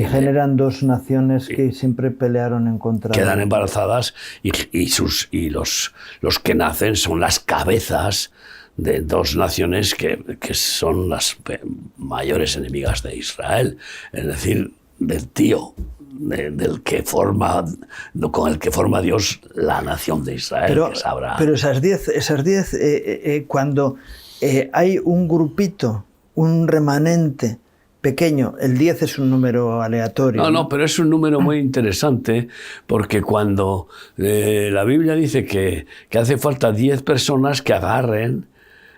generan dos naciones que siempre pelearon en contra. Quedan embarazadas y los que nacen son las cabezas de dos naciones que son las mayores enemigas de Israel, es decir, del tío, con el que forma Dios la nación de Israel, que es Abraham. Pero esas 10, cuando hay un grupito, un remanente pequeño, el 10 es un número aleatorio. No, pero es un número muy interesante, porque cuando la Biblia dice que hace falta 10 personas que agarren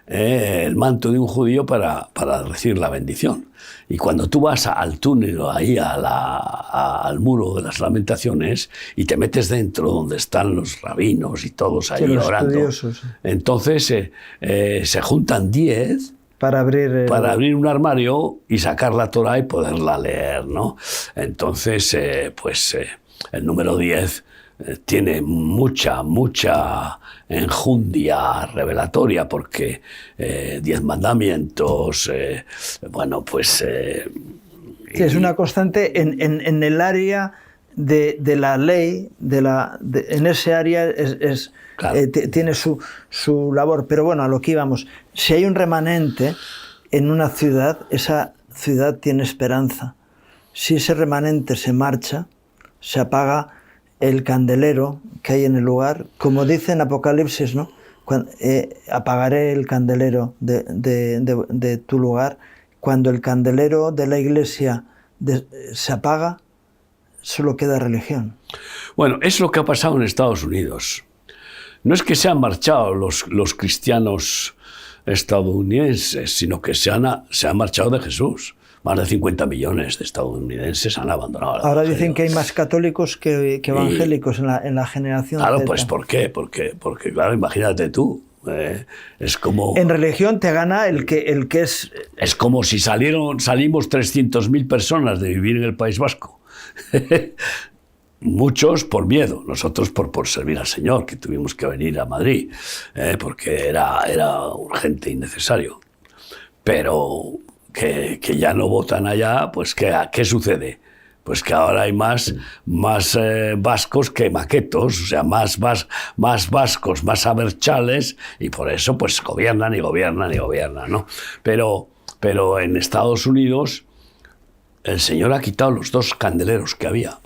el manto de un judío para recibir la bendición. Y cuando tú vas al túnel, ahí al muro de las lamentaciones, y te metes dentro donde están los rabinos y todos ahí orando, entonces se juntan 10 para abrir un armario y sacar la Torá y poderla leer, ¿no? Entonces, el número 10 tiene mucha enjundia revelatoria, porque 10 mandamientos, sí, es una constante en el área de la ley, en ese área claro. Tiene su labor. Pero bueno, a lo que íbamos, si hay un remanente en una ciudad, esa ciudad tiene esperanza. Si ese remanente se marcha, se apaga el candelero que hay en el lugar, como dice en Apocalipsis, ¿no? Apagaré el candelero de tu lugar. Cuando el candelero de la iglesia se apaga, solo queda religión. Bueno, es lo que ha pasado en Estados Unidos. No es que se han marchado los cristianos estadounidenses, sino que se han marchado de Jesús. Más de 50 millones de estadounidenses han abandonado. Ahora dicen que hay más católicos que evangélicos en la generación Claro, Z. pues ¿por qué? Porque claro, imagínate tú. Es como... En religión te gana el que es... Es como si salimos 300.000 personas de vivir en el País Vasco. Muchos por miedo, nosotros por servir al Señor, que tuvimos que venir a Madrid, porque era urgente y necesario. Pero que ya no votan allá, pues ¿qué sucede? Pues que ahora hay más vascos que maquetos, o sea, más vascos, más abertzales, y por eso pues gobiernan, ¿no? Pero en Estados Unidos el Señor ha quitado los 2 candeleros que había.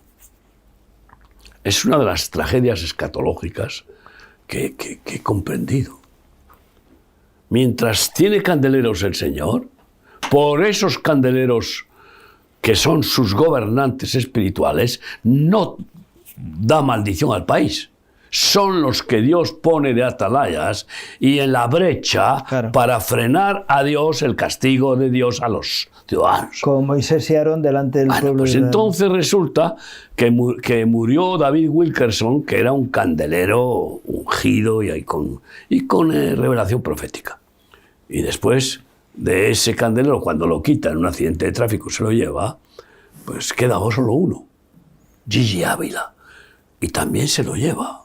Es una de las tragedias escatológicas que he comprendido. Mientras tiene candeleros el Señor, por esos candeleros que son sus gobernantes espirituales, no da maldición al país. Son los que Dios pone de atalayas y en la brecha, claro, para frenar a Dios, el castigo de Dios a los ciudadanos. Como Moisés y Aarón delante del pueblo. Pues entonces resulta que murió David Wilkerson, que era un candelero ungido y con revelación profética. Y después de ese candelero, cuando lo quita en un accidente de tráfico, se lo lleva, pues queda solo uno, Gigi Ávila, y también se lo lleva.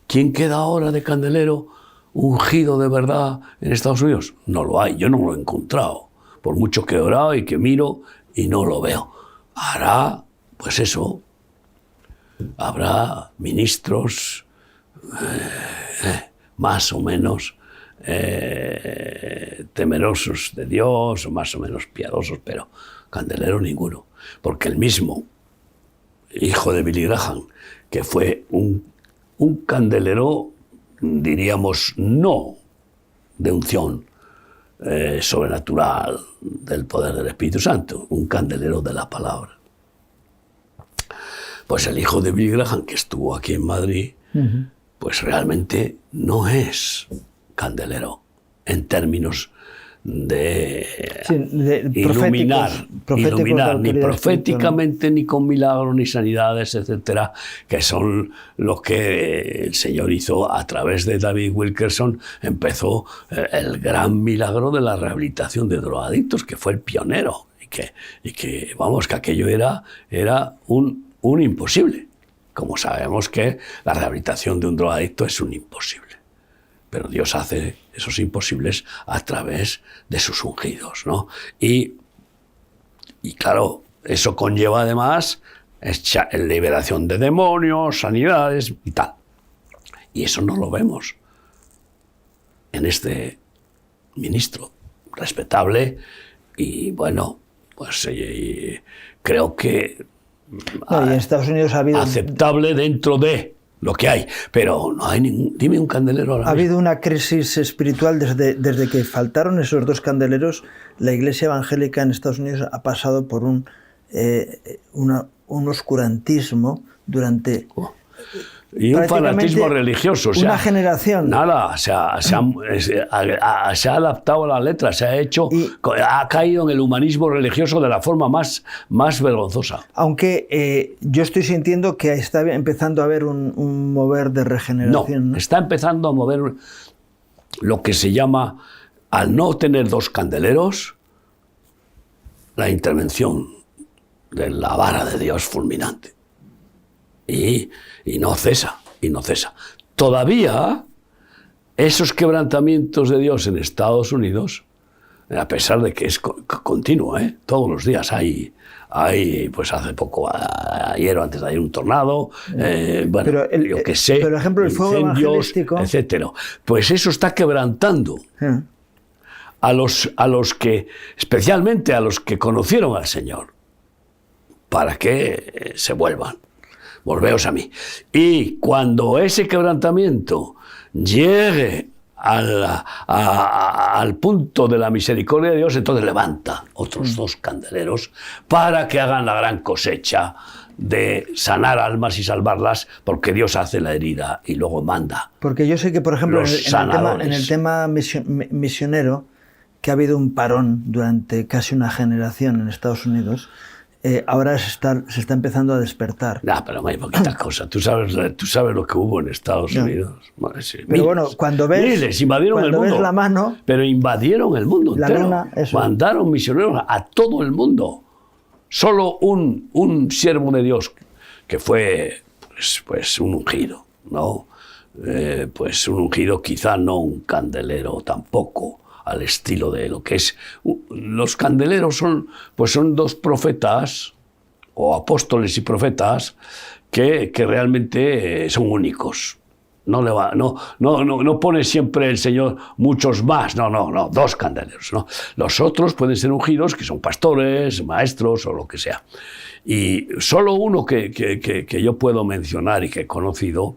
¿Quién queda ahora de candelero ungido de verdad en Estados Unidos? No lo hay, yo no lo he encontrado, por mucho que he orado y que miro y no lo veo. Hará, pues eso, habrá ministros más o menos temerosos de Dios o más o menos piadosos, pero candelero ninguno, porque el mismo hijo de Billy Graham, que fue un candelero, diríamos, no de unción sobrenatural del poder del Espíritu Santo, un candelero de la palabra. Pues el hijo de Billy Graham, que estuvo aquí en Madrid, pues realmente no es candelero en términos de iluminar ni proféticamente, ni con milagros, ni sanidades, etcétera, que son lo que el Señor hizo a través de David Wilkerson. Empezó el gran milagro de la rehabilitación de drogadictos, que fue el pionero, y que vamos, que aquello era un imposible. como sabemos que la rehabilitación de un drogadicto es un imposible. Pero Dios hace esos imposibles a través de sus ungidos, ¿no? Y claro, eso conlleva además liberación de demonios, sanidades y tal. Y eso no lo vemos en este ministro respetable y bueno, pues creo que no, y en Estados Unidos ha habido aceptable dentro de lo que hay, pero no hay ningún... Dime un candelero ahora ha mismo. habido una crisis espiritual desde que faltaron esos 2 candeleros. La Iglesia evangélica en Estados Unidos ha pasado por un oscurantismo durante... Y un fanatismo religioso. O sea, una generación. Nada, se ha adaptado a la letra, ha caído en el humanismo religioso de la forma más vergonzosa. Aunque yo estoy sintiendo que está empezando a haber un mover de regeneración. No, está empezando a mover lo que se llama, al no tener 2 candeleros, la intervención de la vara de Dios fulminante. Y no cesa. Todavía esos quebrantamientos de Dios en Estados Unidos, a pesar de que es continuo, todos los días hay, pues hace poco, ayer o antes de ayer, un tornado, bueno, pero yo qué sé, por ejemplo, el fuego evangelístico, etcétera. Pues eso está quebrantando a los que, especialmente a los que conocieron al Señor, para que se vuelvan. Volveos a mí. Y cuando ese quebrantamiento llegue al punto de la misericordia de Dios, entonces levanta otros 2 candeleros para que hagan la gran cosecha de sanar almas y salvarlas, porque Dios hace la herida y luego manda. Porque yo sé que, por ejemplo, en el tema misionero, que ha habido un parón durante casi una generación en Estados Unidos, ahora se está empezando a despertar. No, pero hay poquita cosa. Tú sabes lo que hubo en Estados Unidos. Bueno, sí, pero miles, bueno, cuando ves invadieron el mundo. Ves la mano, pero invadieron el mundo entero. Luna, mandaron misioneros a todo el mundo. Solo un siervo de Dios, que fue pues un ungido, ¿no? Pues un ungido, quizá no un candelero tampoco, al estilo de lo que es. Los candeleros son 2 profetas, o apóstoles y profetas, que realmente son únicos. No pone siempre el Señor muchos más, no, 2 candeleros, ¿no? Los otros pueden ser ungidos, que son pastores, maestros o lo que sea. Y solo uno que yo puedo mencionar y que he conocido,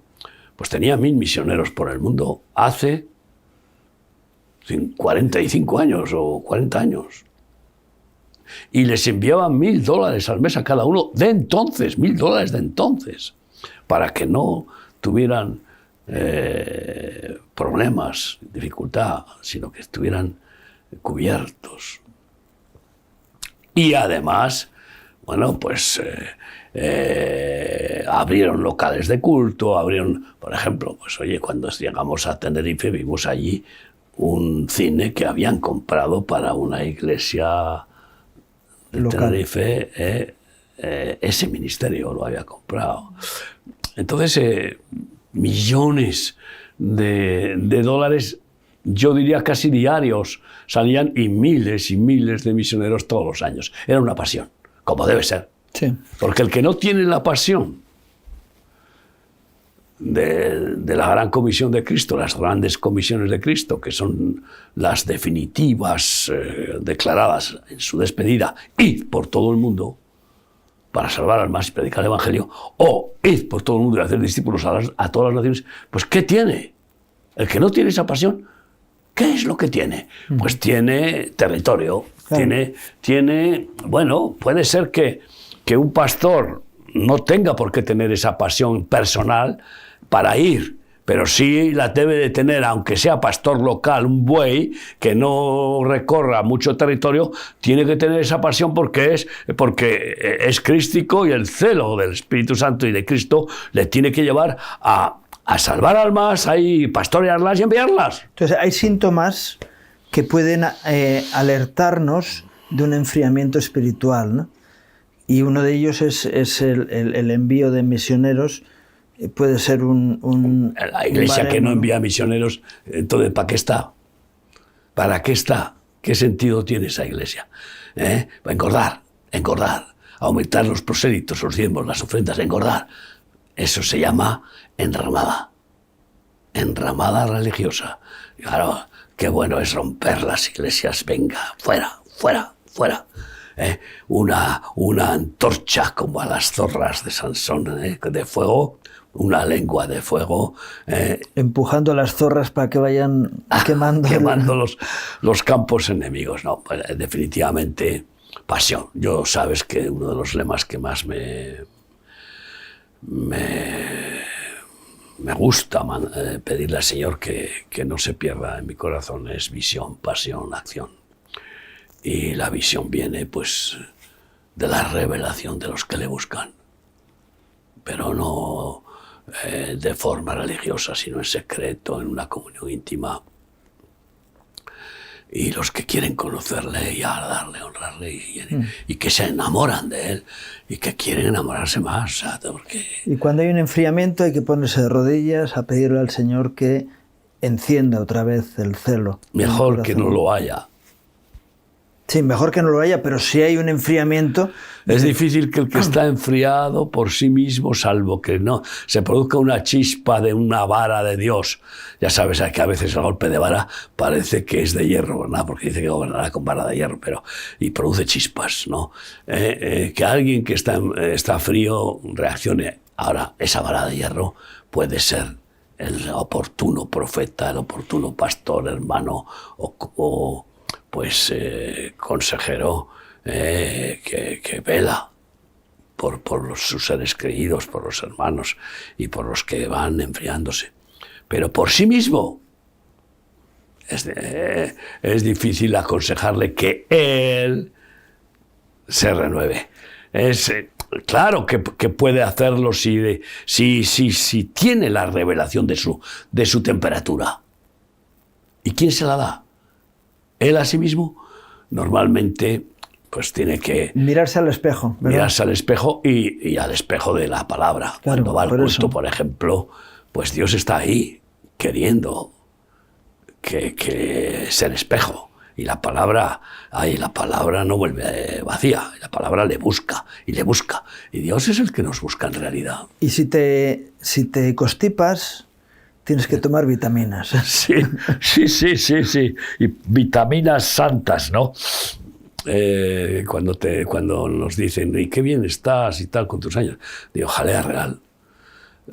pues tenía 1000 misioneros por el mundo hace 45 años o 40 años. Y les enviaban $1,000 al mes a cada uno de entonces, $1,000 de entonces, para que no tuvieran problemas, dificultad, sino que estuvieran cubiertos. Y además, bueno, pues abrieron locales de culto, por ejemplo, pues oye, cuando llegamos a Tenerife vimos allí un cine que habían comprado para una iglesia de local. Tenerife, ese ministerio lo había comprado. Entonces, millones de dólares, yo diría casi diarios, salían y miles de misioneros todos los años. Era una pasión, como debe ser. Sí. Porque el que no tiene la pasión de la gran comisión de Cristo, las grandes comisiones de Cristo, que son las definitivas declaradas en su despedida, id por todo el mundo para salvar almas y predicar el Evangelio, o id por todo el mundo y hacer discípulos a todas las naciones, pues ¿qué tiene? El que no tiene esa pasión, ¿qué es lo que tiene? Pues tiene territorio, claro. tiene, bueno, puede ser que un pastor no tenga por qué tener esa pasión personal para ir, pero sí la debe de tener, aunque sea pastor local, un buey que no recorra mucho territorio, tiene que tener esa pasión porque es crístico, y el celo del Espíritu Santo y de Cristo le tiene que llevar a salvar almas, a pastorearlas y enviarlas. Entonces hay síntomas que pueden alertarnos de un enfriamiento espiritual, ¿no? Y uno de ellos es el envío de misioneros. Puede ser La Iglesia que no envía misioneros, entonces, ¿para qué está? ¿Para qué está? ¿Qué sentido tiene esa Iglesia? Engordar, aumentar los prosélitos, los diezmos, las ofrendas, engordar. Eso se llama enramada religiosa. Y claro, qué bueno es romper las iglesias, venga, fuera. Una antorcha como a las zorras de Sansón, de fuego, una lengua de fuego. Empujando a las zorras para que vayan quemando los campos enemigos. No, pues, definitivamente pasión. Yo sabes que uno de los lemas que más me gusta pedirle al Señor que no se pierda en mi corazón es visión, pasión, acción. Y la visión viene, pues, de la revelación de los que le buscan, pero no de forma religiosa, sino en secreto, en una comunión íntima. Y los que quieren conocerle y agradarle, honrarle, y que se enamoran de él, y que quieren enamorarse más. Porque... Y cuando hay un enfriamiento hay que ponerse de rodillas a pedirle al Señor que encienda otra vez el celo. Mejor que no lo haya. Sí, mejor que no lo haya, pero si hay un enfriamiento... Es difícil que el que está enfriado por sí mismo, salvo que no se produzca una chispa de una vara de Dios. Ya sabes que a veces el golpe de vara parece que es de hierro, ¿verdad? Porque dice que gobernará con vara de hierro, y produce chispas, ¿no? Que alguien que está frío reaccione. Ahora, esa vara de hierro puede ser el oportuno profeta, el oportuno pastor, hermano o consejero que vela por sus seres queridos, por los hermanos y por los que van enfriándose. Pero por sí mismo es difícil aconsejarle que él se renueve. Claro que puede hacerlo si tiene la revelación de su temperatura. ¿Y quién se la da? Él a sí mismo normalmente pues tiene que mirarse al espejo, ¿verdad? Mirarse al espejo y al espejo de la palabra. Claro, cuando va al culto, por ejemplo, pues Dios está ahí queriendo que ser espejo. Y la palabra no vuelve vacía, la palabra le busca. Y Dios es el que nos busca en realidad. Y si te constipas, tienes que tomar vitaminas. Sí. Y vitaminas santas, ¿no? Cuando nos dicen, ¿y qué bien estás y tal con tus años? Digo, jalea real.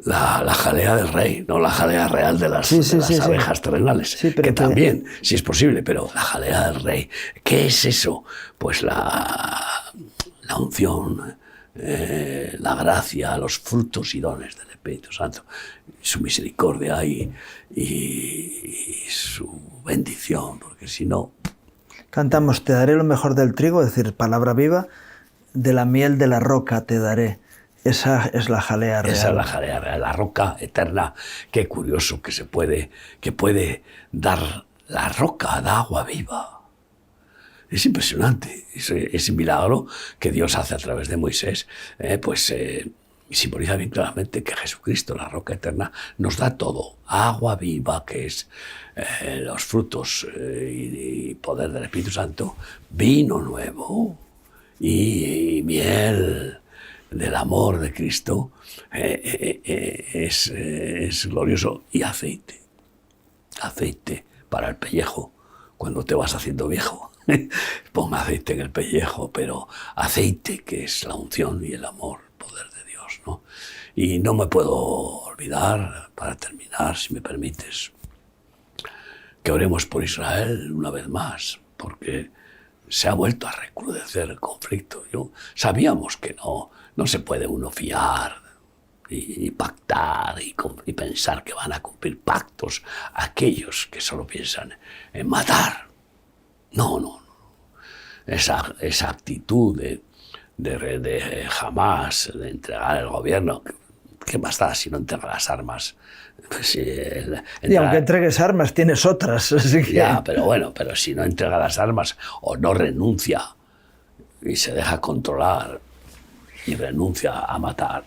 La jalea del rey, no la jalea real de las abejas terrenales, que también, si es posible, pero la jalea del rey. ¿Qué es eso? Pues la unción, la gracia, los frutos y dones del Espíritu Santo, su misericordia y su bendición, porque si no... Cantamos, te daré lo mejor del trigo, es decir, palabra viva, de la miel de la roca te daré. Esa es la jalea real. Esa es la jalea real, la roca eterna. Qué curioso que puede dar la roca de agua viva. Es impresionante, es un milagro que Dios hace a través de Moisés, simboliza bien claramente que Jesucristo, la roca eterna, nos da todo. Agua viva, que es los frutos y poder del Espíritu Santo, vino nuevo y miel del amor de Cristo, es glorioso. Y aceite para el pellejo, cuando te vas haciendo viejo. Pon aceite en el pellejo, pero aceite que es la unción y el amor, poder de Dios, ¿no? Y no me puedo olvidar, para terminar, si me permites, que oremos por Israel una vez más, porque se ha vuelto a recrudecer el conflicto. Sabíamos que no se puede uno fiar y pactar y pensar que van a cumplir pactos aquellos que solo piensan en matar. No. Esa actitud de jamás de entregar el gobierno, ¿qué más da si no entrega las armas? Pues y aunque entregues armas, tienes otras. Así que... Ya, pero si no entrega las armas o no renuncia y se deja controlar, y renuncia a matar,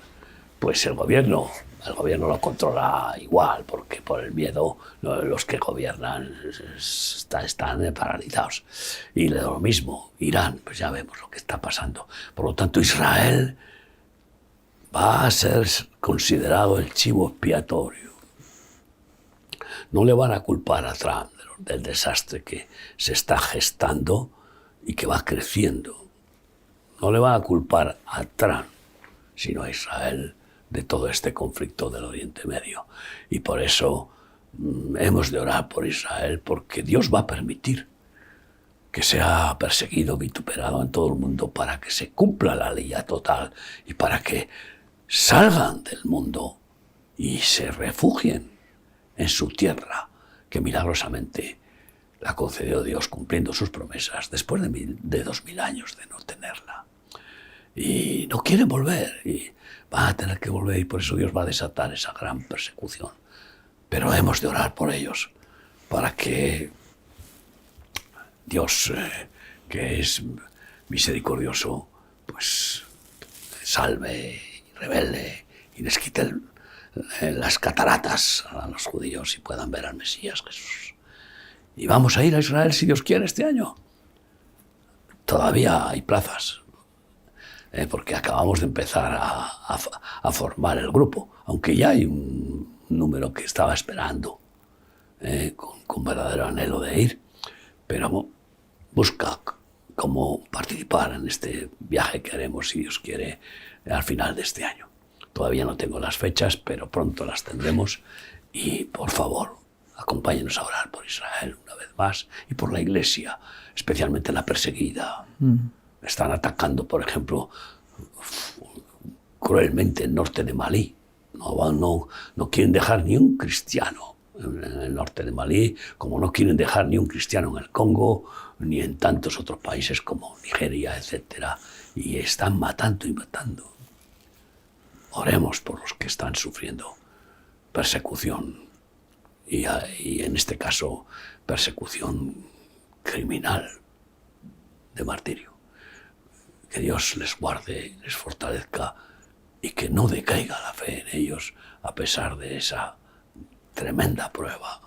pues el gobierno lo controla igual, porque por el miedo los que gobiernan están paralizados. Y lo mismo, Irán, pues ya vemos lo que está pasando. Por lo tanto, Israel va a ser considerado el chivo expiatorio. No le van a culpar a Trump del desastre que se está gestando y que va creciendo. No le van a culpar a Trump, sino a Israel, de todo este conflicto del Oriente Medio. Y por eso hemos de orar por Israel, porque Dios va a permitir que sea perseguido, vituperado en todo el mundo, para que se cumpla la ley total y para que salgan del mundo y se refugien en su tierra, que milagrosamente la concedió Dios cumpliendo sus promesas después de 2000 años de no tenerla. Y no quieren volver, y van a tener que volver, y por eso Dios va a desatar esa gran persecución. Pero hemos de orar por ellos, para que Dios, que es misericordioso, pues salve y revele y les quite las cataratas a los judíos y puedan ver al Mesías Jesús. Y vamos a ir a Israel, si Dios quiere, este año. Todavía hay plazas, porque acabamos de empezar a formar el grupo, aunque ya hay un número que estaba esperando con verdadero anhelo de ir, pero busca cómo participar en este viaje que haremos, si Dios quiere, al final de este año. Todavía no tengo las fechas, pero pronto las tendremos, y por favor, acompáñenos a orar por Israel una vez más y por la Iglesia, especialmente la perseguida. Están atacando, por ejemplo, cruelmente el norte de Malí. No quieren dejar ni un cristiano en el norte de Malí, como no quieren dejar ni un cristiano en el Congo, ni en tantos otros países como Nigeria, etc. Y están matando y matando. Oremos por los que están sufriendo persecución, y en este caso persecución criminal de martirio. Que Dios les guarde, les fortalezca y que no decaiga la fe en ellos a pesar de esa tremenda prueba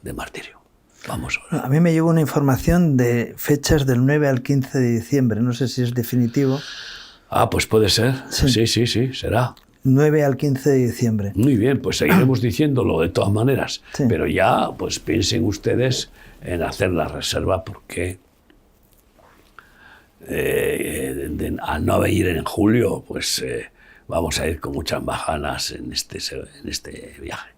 de martirio. Vamos a orar. A mí me llegó una información de fechas del 9 al 15 de diciembre, no sé si es definitivo. Pues puede ser, sí, será. 9 al 15 de diciembre. Muy bien, pues seguiremos diciéndolo de todas maneras, sí. Pero ya pues piensen ustedes en hacer la reserva, porque al no ir en julio, pues vamos a ir con muchas bajanas en este viaje,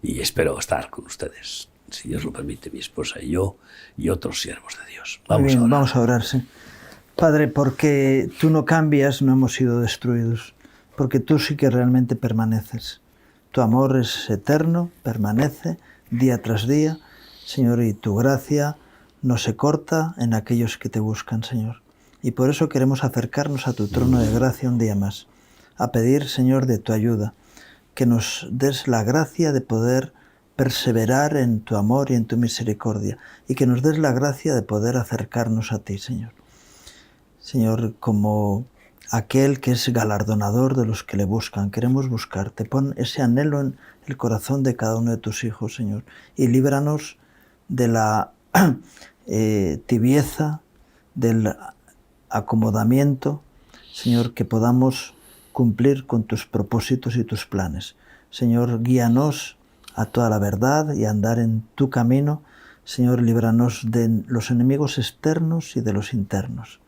y espero estar con ustedes, si Dios lo permite, mi esposa y yo y otros siervos de Dios. Vamos a orar, sí. Padre, porque tú no cambias, no hemos sido destruidos, porque tú sí que realmente permaneces. Tu amor es eterno, permanece día tras día, Señor, y tu gracia no se corta en aquellos que te buscan, Señor. Y por eso queremos acercarnos a tu trono de gracia un día más, a pedir, Señor, de tu ayuda, que nos des la gracia de poder perseverar en tu amor y en tu misericordia, y que nos des la gracia de poder acercarnos a ti, Señor. Señor, como aquel que es galardonador de los que le buscan, queremos buscarte. Pon ese anhelo en el corazón de cada uno de tus hijos, Señor, y líbranos de la tibieza, del acomodamiento, Señor, que podamos cumplir con tus propósitos y tus planes. Señor, guíanos a toda la verdad y a andar en tu camino. Señor, líbranos de los enemigos externos y de los internos,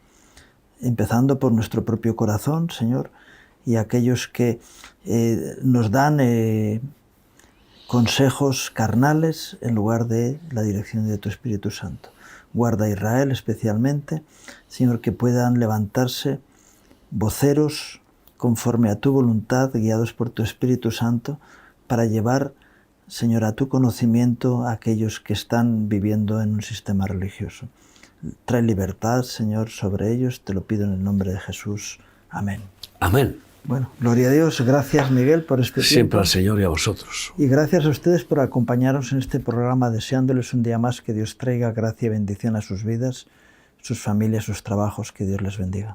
empezando por nuestro propio corazón, Señor, y aquellos que nos dan consejos carnales en lugar de la dirección de tu Espíritu Santo. Guarda a Israel especialmente, Señor, que puedan levantarse voceros conforme a tu voluntad, guiados por tu Espíritu Santo, para llevar, Señor, a tu conocimiento a aquellos que están viviendo en un sistema religioso. Trae libertad, Señor, sobre ellos, te lo pido en el nombre de Jesús. Amén. Amén. Bueno, gloria a Dios. Gracias, Miguel, por este tiempo. Siempre al Señor y a vosotros. Y gracias a ustedes por acompañarnos en este programa, deseándoles un día más que Dios traiga gracia y bendición a sus vidas, sus familias, sus trabajos. Que Dios les bendiga.